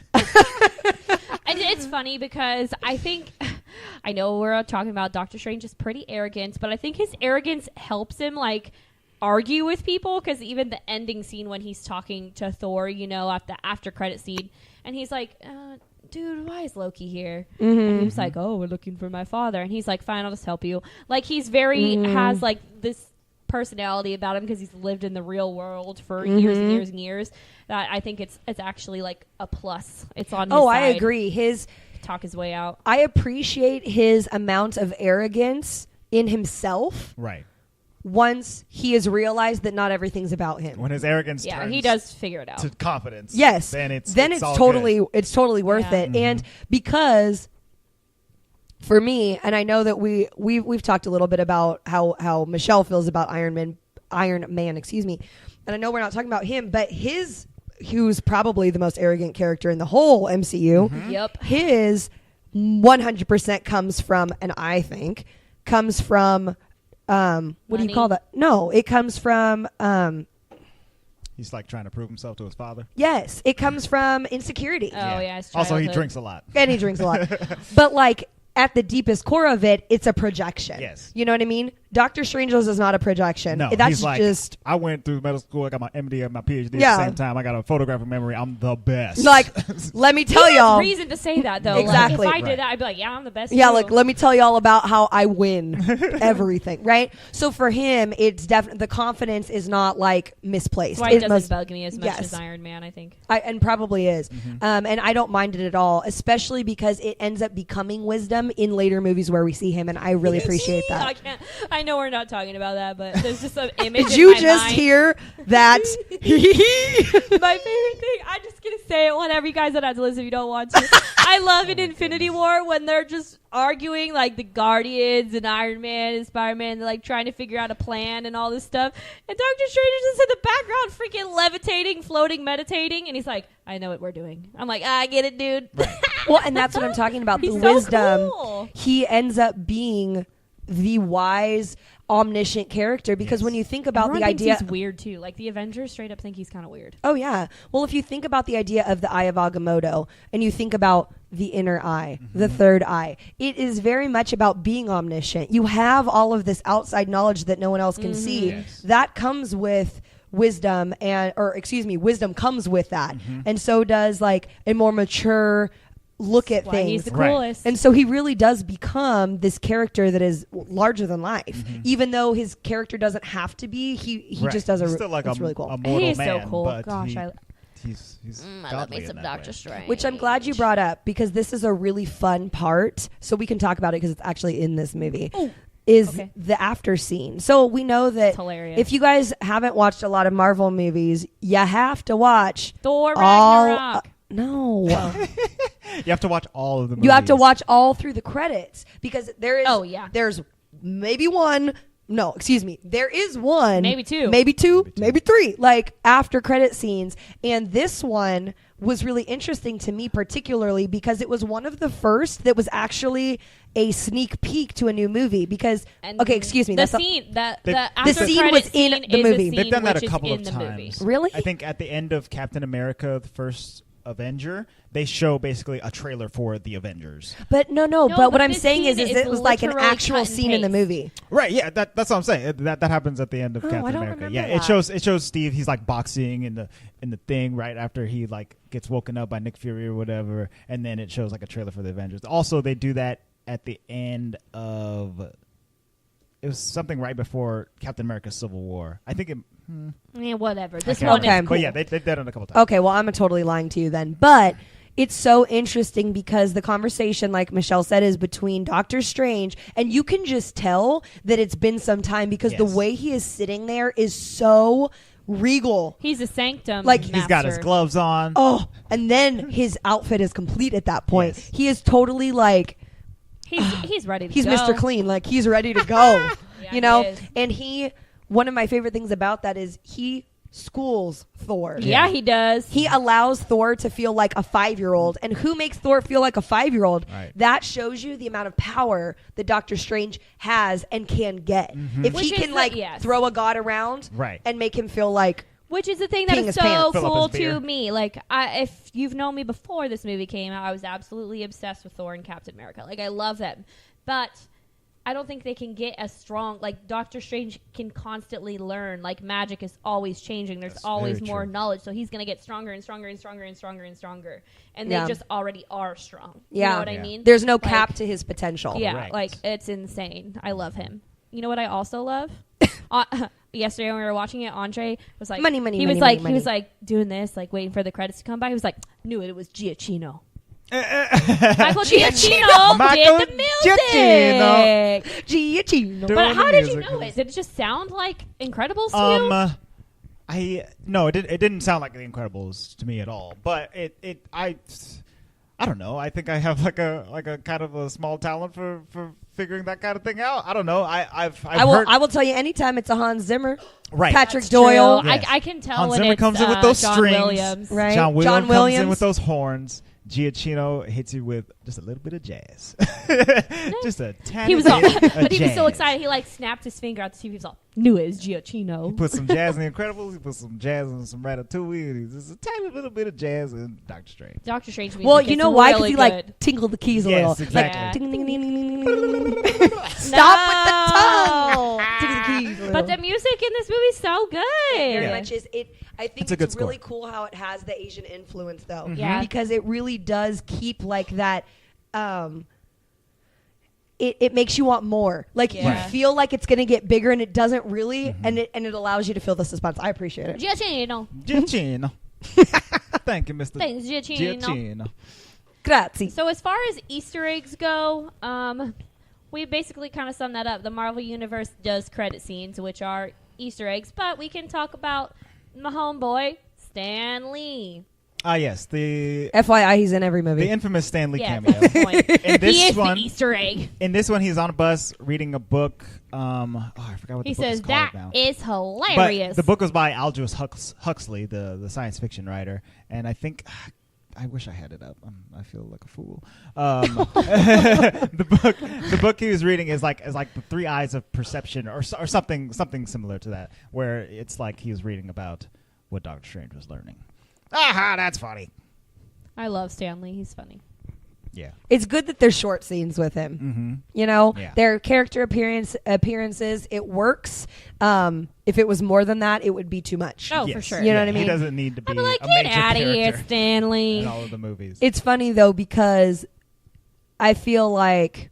And it's funny because I know we're talking about Doctor Strange is pretty arrogant, but I think his arrogance helps him like argue with people, because even the ending scene when he's talking to Thor, at the after credit scene, and he's like, dude, why is Loki here? And he was like, oh, we're looking for my father. And he's like, fine, I'll just help you. Like, he's has like this personality about him because he's lived in the real world for years and years and years. That I think it's actually like a plus. It's on his side. I agree. Talk his way out. I appreciate his amount of arrogance in himself Right. once he has realized that not everything's about him. When his arrogance Yeah, turns he does figure it out. to confidence. Yes. Then it's all totally good. it's totally worth Yeah. it. And because for me, and I know that we've talked a little bit about how Michelle feels about Iron Man, excuse me. And I know we're not talking about him, but who's probably the most arrogant character in the whole MCU. Yep. His 100% comes from, and I think comes from what do you Money. call that? No, it comes from He's like trying to prove himself to his father. Yes, it comes from insecurity. Oh yeah. His Also, he childhood. drinks a lot. And he drinks a lot. But like at the deepest core of it, it's a projection. Yes. You know what I mean? Doctor Strangelove is not a projection. No, That's he's like, just I went through medical school. I got my MD and my PhD Yeah. at the same time. I got a photographic memory. I'm the best. like, let me tell He has y'all. reason to say that though. Exactly. Like, if I Right. did that, I'd be like, yeah, I'm the best. Yeah, too. like let me tell y'all about how I win everything, right? So for him, it's definitely the confidence is not like misplaced. That's why it It doesn't must- bug me as much yes. as Iron Man. I think. and probably is. Mm-hmm. And I don't mind it at all, especially because it ends up becoming wisdom in later movies where we see him, and I really appreciate I that. can't. I know we're not talking about that, but there's just some image. Did in you my just mind. hear that? My favorite thing. I'm just gonna say it. Whatever, you guys don't have to listen if you don't want to. I love in Infinity War when they're just arguing, like the Guardians and Iron Man and Spider-Man. They're like trying to figure out a plan and all this stuff. And Doctor Strange is just in the background, freaking levitating, floating, meditating, and he's like, "I know what we're doing." I'm like, "I get it, dude." Well, and that's what I'm talking about. He's The so wisdom. cool. He ends up being the wise, omniscient character because Yes. when you think about Everyone the thinks idea. he's weird too. Like the Avengers straight up think he's kind of weird. Oh yeah. Well, if you think about the idea of the Eye of Agamotto and you think about the inner eye, the third eye, it is very much about being omniscient. You have all of this outside knowledge that no one else can see. Yes. That comes with wisdom wisdom comes with that. And so does like a more mature look at Why things. he's the Right. coolest. And so he really does become this character that is larger than life. Mm-hmm. Even though his character doesn't have to be, he Right. just does He's still like it's a, really cool. a mortal He's so man, cool. but Gosh, he's I love me godly some in that Doctor way. Strange. Which I'm glad you brought up because this is a really fun part. So we can talk about it because it's actually in this movie. Ooh. Is Okay. the after scene. So we know that It's hilarious. if you guys haven't watched a lot of Marvel movies, you have to watch Thor all. Ragnarok. No. You have to watch all of the movies. You have to watch all through the credits because there is. Oh, yeah. There's maybe one. No, excuse me. There is one. Maybe two. Maybe two. Maybe three. Like after credit scenes, and this one was really interesting to me, particularly because it was one of the first that was actually a sneak peek to a new movie. Because And okay, excuse me. The that's scene that They- the the after scene credit was in scene the is movie. A They've scene done that which a is couple in of the movie. times. Really? I think at the end of Captain America, the first Avenger, they show basically a trailer for the Avengers. But no. No, but but what I'm this saying is scene is it was like an literally actual cut and scene in the paste. movie. Right, yeah, that's what I'm saying. That happens at the end of Oh, I Captain don't America. remember Yeah, that. it shows Steve. He's like boxing in the thing right after he like gets woken up by Nick Fury or whatever, and then it shows like a trailer for the Avengers. Also, they do that at the end of. It was something right before Captain America: Civil War. I think it. Yeah, whatever. This Okay. one Okay. is cool. But yeah, they've done it a couple times. Okay, well, I'm totally lying to you then. But it's so interesting because the conversation, like Michelle said, is between Doctor Strange, and you can just tell that it's been some time because the Yes. way he is sitting there is so regal. He's a sanctum. Like, master. He's got his gloves on. Oh, and then his outfit is complete at that point. Yes. He is totally like, He's ready to he's go. Mr. Clean. Like, he's ready to go, Yeah, you know? he is. And one of my favorite things about that is he schools Thor. Yeah, he does. He allows Thor to feel like a 5-year-old. And who makes Thor feel like a 5-year-old? Right. That shows you the amount of power that Doctor Strange has and can get. If Which he is can, the- like, yes. throw a god around Right. and make him feel like, Which is the thing that Peeing is his so pants. Fill up cool his beer. to me. Like, if you've known me before this movie came out, I was absolutely obsessed with Thor and Captain America. Like, I love them. But I don't think they can get as strong. Like, Doctor Strange can constantly learn. Like, magic is always changing. There's That's always very more true. knowledge. So he's going to get stronger and stronger and stronger and stronger and stronger. And Yeah. they just already are strong. Yeah. You know what I Yeah. mean? there's no Like, cap to his potential. Yeah, Correct. like, it's insane. I love him. You know what I also love? Yesterday when we were watching it, Andre was like, Money, money, he money, was like, money, he was money. like doing this, like waiting for the credits to come by. He was like, knew it was Giacchino. Giacchino. Michael Giacchino Michael did the music. Giacchino. Giacchino. Dude. But how did you Music know was- it? Did it just sound like Incredibles to you? It didn't sound like The Incredibles to me at all. But I don't know. I think I have like a kind of a small talent for figuring that kind of thing out. I don't know. I've heard I will tell you anytime it's a Hans Zimmer. right. Patrick That's Doyle. true. Yes. I can tell Hans when Zimmer it's comes in with those John strings. Williams. Right. John John Williams comes in Williams. with those horns. Giacchino hits you with just a little bit of jazz. Just a tiny He was bit all, of but he was so jazz. excited. He like snapped his finger out to see if he was all, knew it was Giacchino. He put some jazz in The Incredibles. He put some jazz in some Ratatouille. And he's just a tiny little bit of jazz in Doctor Strange. Doctor Strange music Well, is you know why? Because really he good. like tinkled the keys a Yes, little. exactly. Like, ding, ding, ding, ding, ding, ding, ding. Stop with the tongue. Tingle the keys a little. But the music in this movie is so good. Very Yeah. much is it. I think It's a good it's really score. cool how it has the Asian influence, though. Yeah. Because it really does keep like that. It makes you want more. Like Yeah. you feel like it's gonna get bigger, and it doesn't really, and it allows you to feel the suspense. I appreciate it. Giacchino. Giacchino. Thank you, Mr. Thanks, Giacchino. Giacchino. Grazie. So as far as Easter eggs go, we basically kind of sum that up. The Marvel Universe does credit scenes, which are Easter eggs, but we can talk about my homeboy, Stan Lee. Ah, yes, the FYI, he's in every movie. infamous Stan Lee Yeah, cameo. that's the point. In this He is one, the Easter egg. in this one, he's on a bus reading a book. I forgot what He the book says is called that now. is But hilarious. the book was by Aldous Huxley, the science fiction writer, and I think I wish I had it up. I feel like a fool. The book he was reading is like the three eyes of perception, or something similar to that, where it's like he was reading about what Doctor Strange was learning. Aha, that's funny. I love Stan Lee. He's funny. Yeah. It's good that there's short scenes with him. Mm-hmm. You know, Yeah. their character appearances. It works. If it was more than that, it would be too much. Oh, for Yes. sure. You know what I mean? He doesn't need to be I'd be like, a get major out of here, character Stan Lee. in all of the movies. It's funny though because I feel like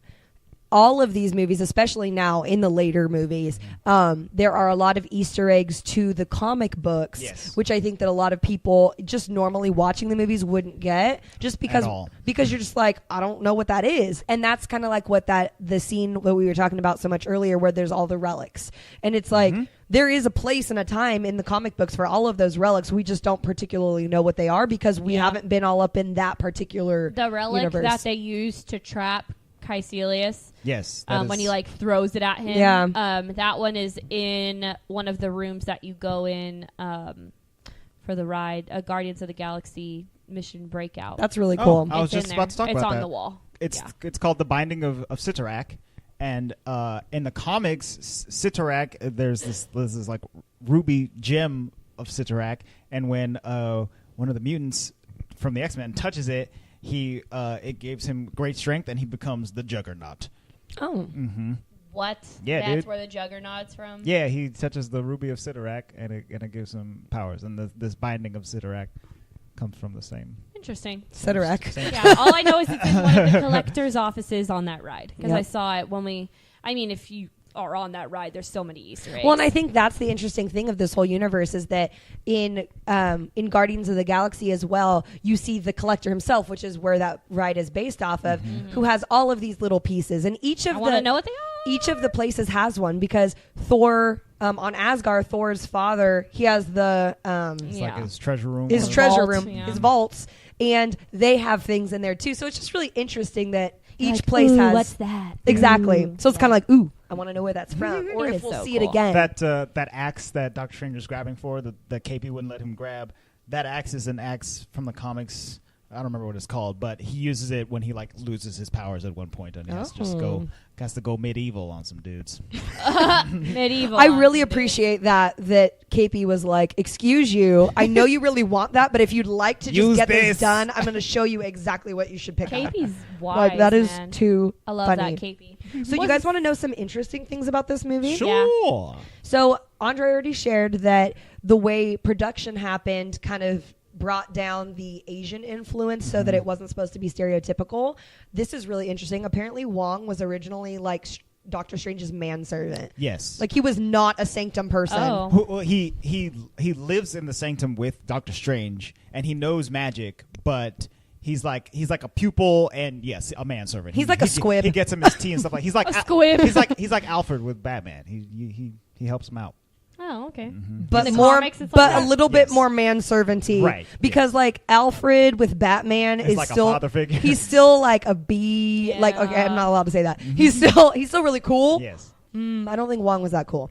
all of these movies, especially now in the later movies, there are a lot of Easter eggs to the comic books, Yes. which I think that a lot of people just normally watching the movies wouldn't get, just because all. you're just like, I don't know what that is, and that's kind of like what the scene that we were talking about so much earlier, where there's all the relics, and it's like. There is a place and a time in the comic books for all of those relics. We just don't particularly know what they are because we haven't been all up in that particular The relic universe. that they used to trap Caecilius. Yes. When he like throws it at him. Yeah. That one is in one of the rooms that you go in for the ride, Guardians of the Galaxy Mission Breakout. That's really cool. I was It's in just there. about to talk it's about on that. the wall. It's called The Binding of Sitarak, and in the comics, Sitarak, there's this like ruby gem of Sitarak, and when one of the mutants from the X-Men touches it, it gives him great strength, and he becomes the Juggernaut. Oh. Mm-hmm. What? Yeah, That's dude. where the Juggernaut's from? Yeah, he touches the ruby of Sitarak, and it gives him powers, and this binding of Sitarak comes from the same. Interesting. Sitarak. Yeah, all I know is it's in one of the collector's offices on that ride. Because Yep. I saw it if you are on that ride, there's so many Easter eggs. Well, and I think that's the interesting thing of this whole universe is that in Guardians of the Galaxy as well, you see the collector himself, which is where that ride is based off of, who has all of these little pieces, and each of I want to know what they are. each of the places has one because Thor on Asgard, Thor's father, he has the It's Yeah. like his treasure room. his Or treasure vault, room, yeah. his vaults, and they have things in there too. So it's just really interesting that each Like, place ooh, has what's that? exactly. Ooh. So it's kind of like, ooh, I want to know where that's from, or It if is we'll so see it cool. again. That axe that Doctor Strange was grabbing for, that KP wouldn't let him grab. That axe is an axe from the comics. I don't remember what it's called, but he uses it when he like loses his powers at one point, and he has to go medieval on some dudes. Medieval. I really appreciate that KP was like, excuse you, I know you really want that, but if you'd like to just Use get this. this done, I'm going to show you exactly what you should pick up. KP's wise. Like, that is man. too I love funny. that KP. So you guys want to know some interesting things about this movie? Sure. So Andre already shared that the way production happened kind of brought down the Asian influence so that it wasn't supposed to be stereotypical. This is really interesting. Apparently Wong was originally like Doctor Strange's manservant. Yes. Like he was not a sanctum person. Oh. Well, he lives in the sanctum with Doctor Strange, and he knows magic, but he's like a pupil and yes, a manservant. He's like a squib. He gets him his tea and stuff like. He's like A squib. He's like Alfred with Batman. He helps him out. Oh, okay. But In the more, comics, it's but like a that? little bit Yes. more manservanty, Right, Because like Alfred with Batman It's is like a still father figure. he's still like a bee. Like okay, I'm not allowed to say that. He's still really cool. Yes. I don't think Wong was that cool.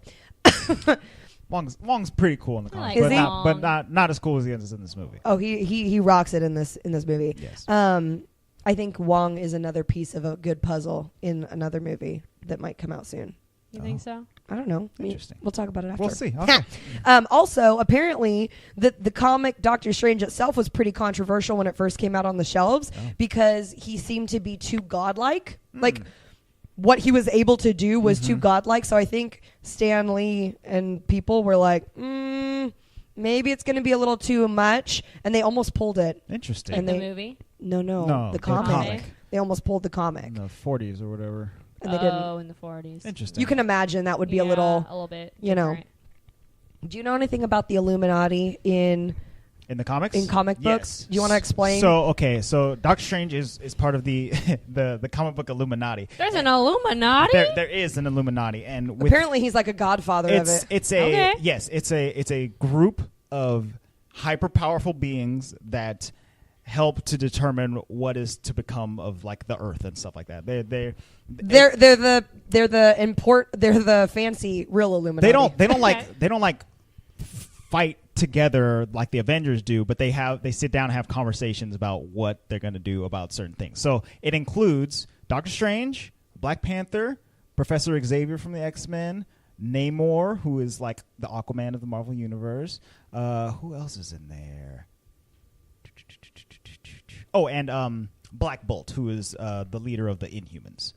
Wong's pretty cool in the comics, like but not as cool as he is in this movie. Oh, he rocks it in this movie. Yes. I think Wong is another piece of a good puzzle in another movie that might come out soon. You think so? I don't know. Interesting. We'll talk about it after. We'll see. Okay. Also, apparently, the comic Doctor Strange itself was pretty controversial when it first came out on the shelves because he seemed to be too godlike. Like, what he was able to do was too godlike. So I think Stan Lee and people were like, maybe it's going to be a little too much. And they almost pulled it. Interesting. And The they- movie? No, the comic. They almost pulled the comic. In the 40s or whatever. And they didn't. Oh, in the 40s. Interesting. You can imagine that would be a little bit. you know. different. Do you know anything about the Illuminati in in the comics? in comic books? Yes. Do you want to explain? So Doctor Strange is part of the the comic book Illuminati. There's an Illuminati? There is an Illuminati, and with apparently he's like a godfather of it. it's a group of hyper powerful beings that help to determine what is to become of like the Earth and stuff like that. They're the fancy real Illuminati. they don't like fight together like the Avengers do, but they sit down and have conversations about what they're going to do about certain things. So it includes Doctor Strange, Black Panther, Professor Xavier from the X-Men, Namor, who is like the Aquaman of the Marvel Universe. Who else is in there? Oh, and Black Bolt, who is the leader of the Inhumans.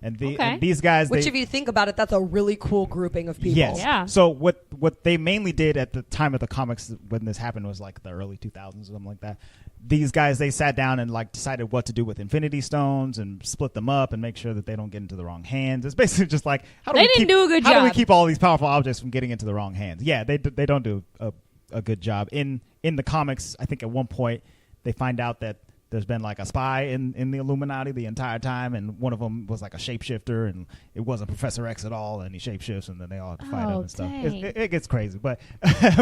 And these guys... Which, if you think about it, that's a really cool grouping of people. Yes. Yeah. So what they mainly did at the time of the comics when this happened was like the early 2000s or something like that. These guys, they sat down and like decided what to do with Infinity Stones and split them up and make sure that they don't get into the wrong hands. It's basically just like how do we keep all these powerful objects from getting into the wrong hands? Yeah, they don't do a good job. In the comics, I think at one point they find out that there's been like a spy in the Illuminati the entire time, and one of them was like a shapeshifter, and it wasn't Professor X at all, and he shapeshifts, and then they all have to fight him and stuff. It gets crazy, but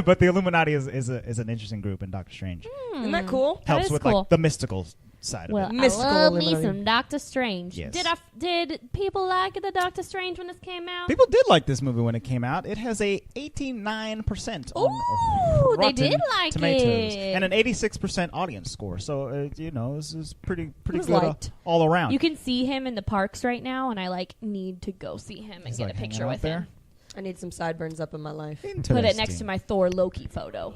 but the Illuminati is an interesting group in Doctor Strange. Isn't that cool? Helps with cool. like the mystical side Well, of it. Mystical I love me Illuminati. some Doctor Strange. Yes. Did people like the Doctor Strange when this came out? People did like this movie when it came out. It has a 89% Ooh, on they Rotten did like Tomatoes it. and an 86% audience score. So this is pretty was good liked. all around. You can see him in the parks right now, and I need to go see him and He's, get like, a picture hanging out with there? him. I need some sideburns up in my life. Put it next to my Thor Loki photo.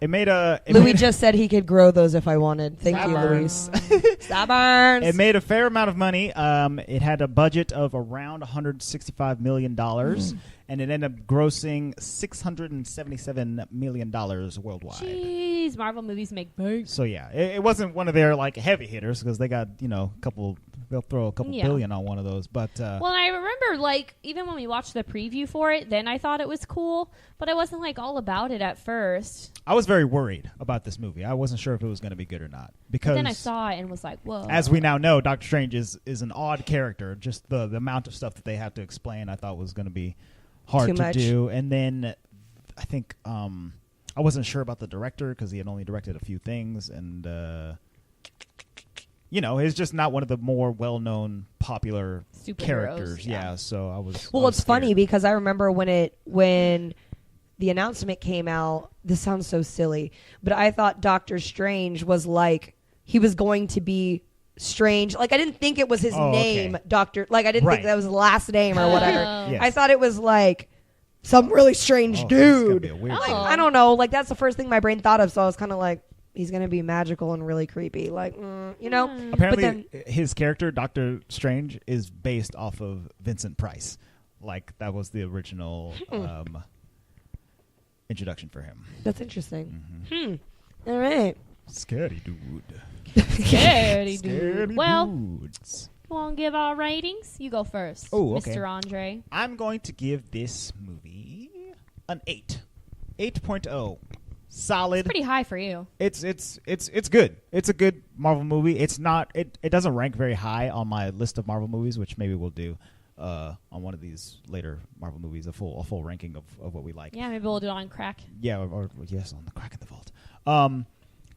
It made Louis just said he could grow those if I wanted. Thank you, Sideburns. Louis. Sideburns. It made a fair amount of money. It had a budget of around $165 million, and it ended up grossing $677 million worldwide. Jeez, Marvel movies make bank. So yeah, it wasn't one of their like heavy hitters because they got a couple. They'll throw a couple billion on one of those. But well, I remember like even when we watched the preview for it, then I thought it was cool, but I wasn't like all about it at first. I was very worried about this movie. I wasn't sure if it was going to be good or not because But then I saw it and was like, whoa. as we now know, Doctor Strange is an odd character. Just the amount of stuff that they have to explain, I thought was going to be hard Too to much. do. And then I think I wasn't sure about the director because he had only directed a few things, and he's just not one of the more well-known, popular Superheroes, characters. yeah. So I was. Well, it's funny because I remember when the announcement came out. This sounds so silly, but I thought Doctor Strange was like he was going to be Strange. Like I didn't think it was his name, okay. Doctor. Like I didn't think that was his last name or whatever. Yes. I thought it was like some really strange This is gonna dude. be a weird Oh. thing. I don't know. Like that's the first thing my brain thought of. So I was kind of like, he's gonna be magical and really creepy. Like Apparently, But his character, Doctor Strange, is based off of Vincent Price. Like that was the original introduction for him. That's interesting. Mm-hmm. All right. Scary dude. Scary Scary dude. Well, dudes. we'll give our ratings. You go first, Oh, okay. Mr. Andre. I'm going to give this movie an 8. 8.0. Solid. Pretty high for you. It's good. It's a good Marvel movie. It's not. It doesn't rank very high on my list of Marvel movies, which maybe we'll do on one of these later Marvel movies, a full ranking of what we like. Yeah, maybe we'll do it on crack. Yeah, or yes, on the Crack in the Vault.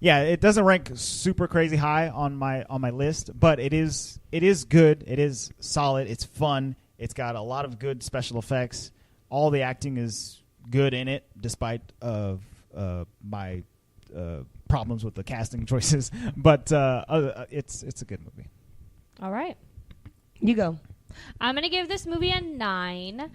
Yeah, it doesn't rank super crazy high on my list, but it is good. It is solid. It's fun. It's got a lot of good special effects. All the acting is good in it, despite my problems with the casting choices. But it's a good movie. All right. You go. I'm gonna give this movie a 9.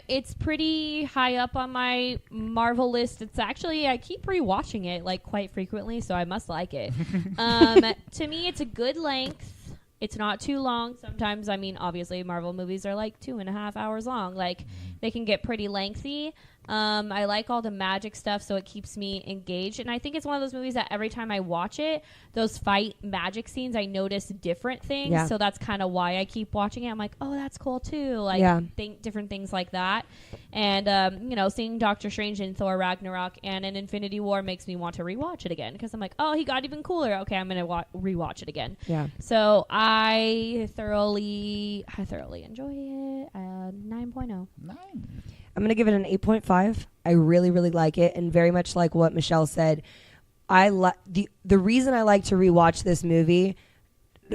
It's pretty high up on my Marvel list. It's actually, I keep rewatching it like quite frequently, so I must like it. To me, it's a good length. It's not too long. Sometimes, I mean, obviously, Marvel movies are like 2.5 hours long. Like, they can get pretty lengthy. I like all the magic stuff, so it keeps me engaged. And I think it's one of those movies that every time I watch it, those fight magic scenes, I notice different things. Yeah. So that's kind of why I keep watching it. I'm like, oh, that's cool too. Like, different things like that. And, you know, seeing Doctor Strange in Thor Ragnarok and in Infinity War makes me want to rewatch it again. Because I'm like, oh, he got even cooler. Okay, I'm going to rewatch it again. Yeah. So I thoroughly enjoy it. 9.0. 9. I'm going to give it an 8.5. I really, really like it. And very much like what Michelle said, the reason I like to rewatch this movie,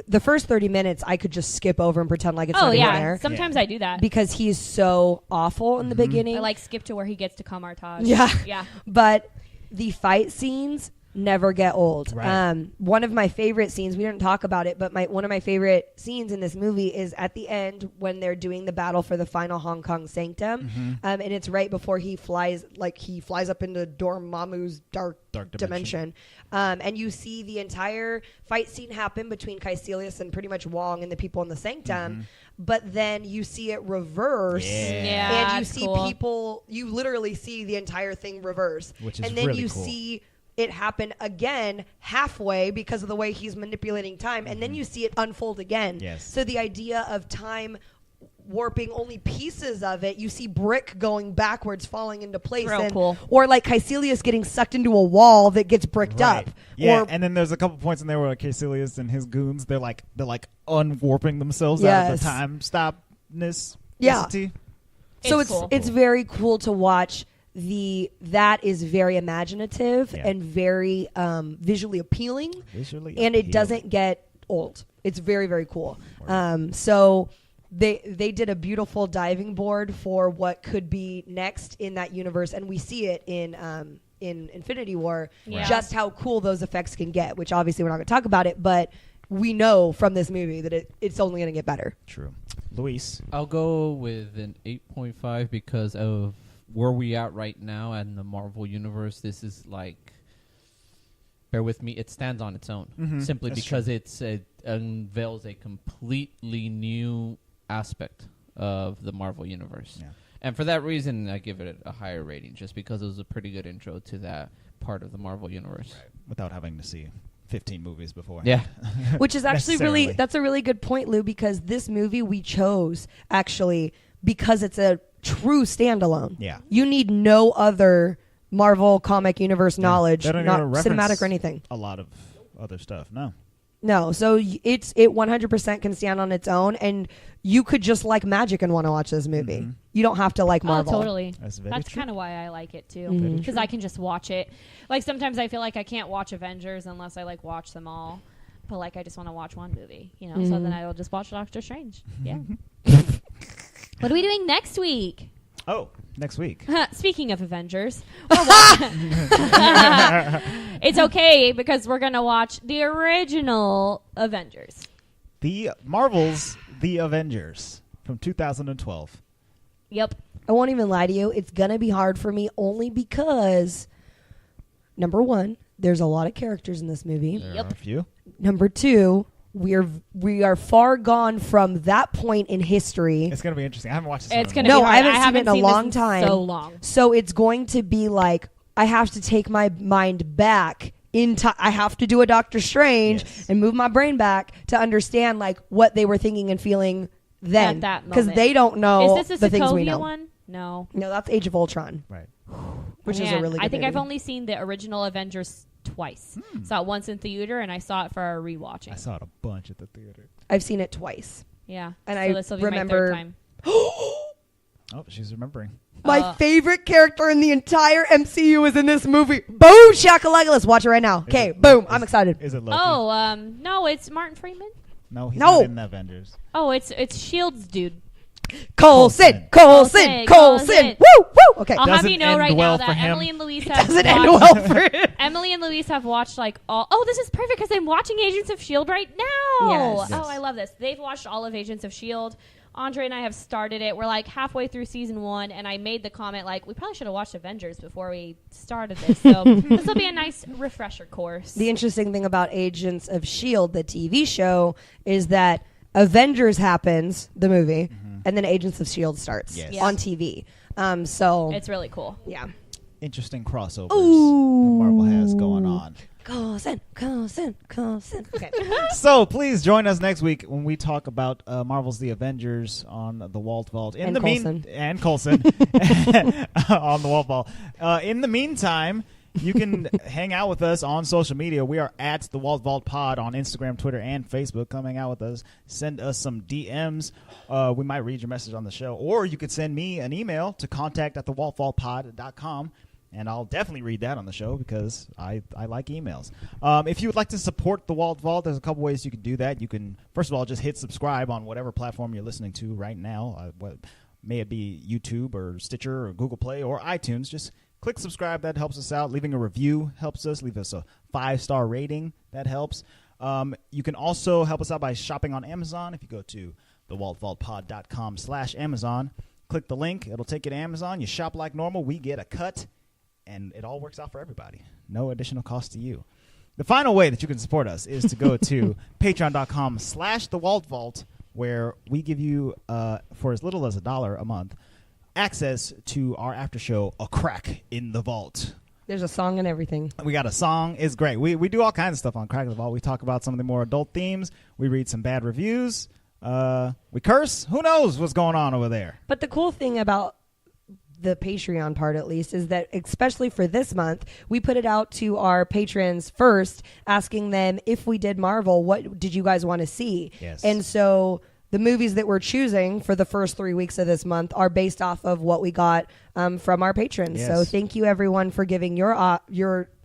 the first 30 minutes I could just skip over and pretend like it's not even there. Sometimes I do that. Because he's so awful in the beginning. I like skip to where he gets to Kamartaj. Yeah. Yeah. But the fight scenes never get old. Right. One of my favorite scenes, we didn't talk about it, but one of my favorite scenes in this movie is at the end when they're doing the battle for the final Hong Kong sanctum. And it's right before he flies up into Dormammu's dark dimension. And you see the entire fight scene happen between Caecilius and pretty much Wong and the people in the sanctum. But then you see it reverse. Yeah, And you see people, you literally see the entire thing reverse. Which is and then really you cool. see it happen again halfway because of the way he's manipulating time, and then you see it unfold again. Yes. So the idea of time warping only pieces of it, you see brick going backwards, falling into place. Real cool. Or like Caecilius getting sucked into a wall that gets bricked up. Yeah, Or, and then there's a couple points in there where Caecilius and his goons, they're like unwarping themselves out Yes. of the time stopness. Yeah. so It's cool. it's very cool to watch. That is very imaginative and very visually appealing, and it doesn't get old. It's very, very cool. So they did a beautiful diving board for what could be next in that universe, and we see it in Infinity War, just how cool those effects can get, which obviously we're not going to talk about it, but we know from this movie that it's only going to get better. True. Luis? I'll go with an 8.5 because of where we at right now in the Marvel universe. This is like, bear with me, it stands on its own. Simply because it unveils a completely new aspect of the Marvel universe. Yeah. And for that reason, I give it a higher rating, just because it was a pretty good intro to that part of the Marvel universe. Right. Without having to see 15 movies before. Yeah. Which is actually that's a really good point, Lou, because this movie we chose actually because it's a true standalone. Yeah. You need no other Marvel comic universe knowledge, They don't not even reference cinematic or anything. A lot of other stuff. No, so it 100% can stand on its own, and you could just like magic and want to watch this movie. You don't have to like Marvel. Oh, totally. That's kind of why I like it too, Mhm. because I can just watch it. Like sometimes I feel like I can't watch Avengers unless I like watch them all, but like I just want to watch one movie, you know. So then I will just watch Doctor Strange. Yeah. What are we doing next week? Oh, next week. Speaking of Avengers, it's okay because we're gonna watch the original Avengers. The Marvel's The Avengers from 2012. Yep. I won't even lie to you. It's going to be hard for me only because, number one, there's a lot of characters in this movie. There are a few. Number two, we are far gone from that point in history. It's going to be interesting. I haven't watched this It's one. gonna No, be hard. I haven't seen it in a this long time. So long. So it's going to be like I have to take my mind back in time. I have to do a Doctor Strange and move my brain back to understand like what they were thinking and feeling then, At that because moment. they don't know Is this the a things we Sokovia know. one? No. No, that's Age of Ultron, Right. which is a Man, really good I think movie. I've only seen the original Avengers twice. Saw it once in theater, and I saw it for our rewatching. I saw it a bunch at the theater. I've seen it twice. Yeah. And so I this will be remember- my third time. Oh, she's remembering. My favorite character in the entire MCU is in this movie. Boom, shakalaka. Let's watch it right now. Okay, boom. I'm excited. Is it Loki? Oh, no, it's Martin Freeman. No, he's No. not in the Avengers. Oh, it's Shield's dude. Coulson. Coulson. Woo, woo. Okay. I'll have Doesn't you know end right well now for that him. Emily and Louise have Doesn't end watched, well for him. Emily and Louise have watched like all. Oh, this is perfect because I'm watching Agents of S.H.I.E.L.D. right now. Yes. Oh, I love this. They've watched all of Agents of S.H.I.E.L.D. Andre and I have started it. We're like halfway through season 1, and I made the comment like we probably should have watched Avengers before we started this. So this will be a nice refresher course. The interesting thing about Agents of S.H.I.E.L.D., the TV show, is that Avengers happens, the movie, and then Agents of S.H.I.E.L.D. starts Yes. on TV. So, It's really cool. yeah. Interesting crossovers Ooh. that Marvel has going on. Coulson. Okay. So please join us next week when we talk about Marvel's The Avengers on the Walt Vault. And Coulson. And Coulson on the Walt Vault. In the meantime, you can hang out with us on social media. We are at the Walt Vault Pod on Instagram, Twitter, and Facebook. Come hang out with us. Send us some DMs. We might read your message on the show. Or you could send me an email to contact@thewaltvaultpod.com. And I'll definitely read that on the show because I like emails. If you would like to support the Walt Vault, there's a couple ways you can do that. You can, first of all, just hit subscribe on whatever platform you're listening to right now. May it be YouTube or Stitcher or Google Play or iTunes. Just click subscribe. That helps us out. Leaving a review helps us. Leave us a 5-star rating. That helps. You can also help us out by shopping on Amazon. If you go to thewaltvaultpod.com/Amazon, click the link. It'll take you to Amazon. You shop like normal. We get a cut. And it all works out for everybody. No additional cost to you. The final way that you can support us is to go to patreon.com/thewaltvault, where we give you, for as little as $1 a month, access to our after show, A Crack in the Vault. There's a song and everything. We got a song. It's great. We do all kinds of stuff on Crack in the Vault. We talk about some of the more adult themes. We read some bad reviews. We curse. Who knows what's going on over there? But the cool thing about the Patreon part, at least, is that especially for this month, we put it out to our patrons first, asking them if we did Marvel, what did you guys want to see? Yes. And so the movies that we're choosing for the first 3 weeks of this month are based off of what we got from our patrons. Yes. So thank you, everyone, for giving your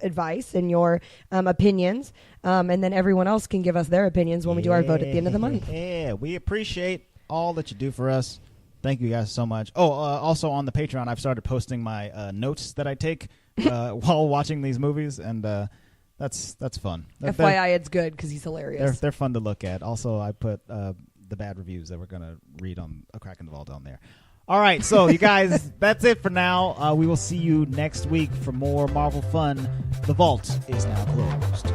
advice and your opinions. And then everyone else can give us their opinions when we do our vote at the end of the month. Yeah, we appreciate all that you do for us. Thank you guys so much. Oh, also on the Patreon, I've started posting my notes that I take while watching these movies, and that's fun. FYI, it's good because he's hilarious. They're fun to look at. Also, I put the bad reviews that we're going to read on A Crack in the Vault on there. All right, so you guys, that's it for now. We will see you next week for more Marvel fun. The Vault is now closed.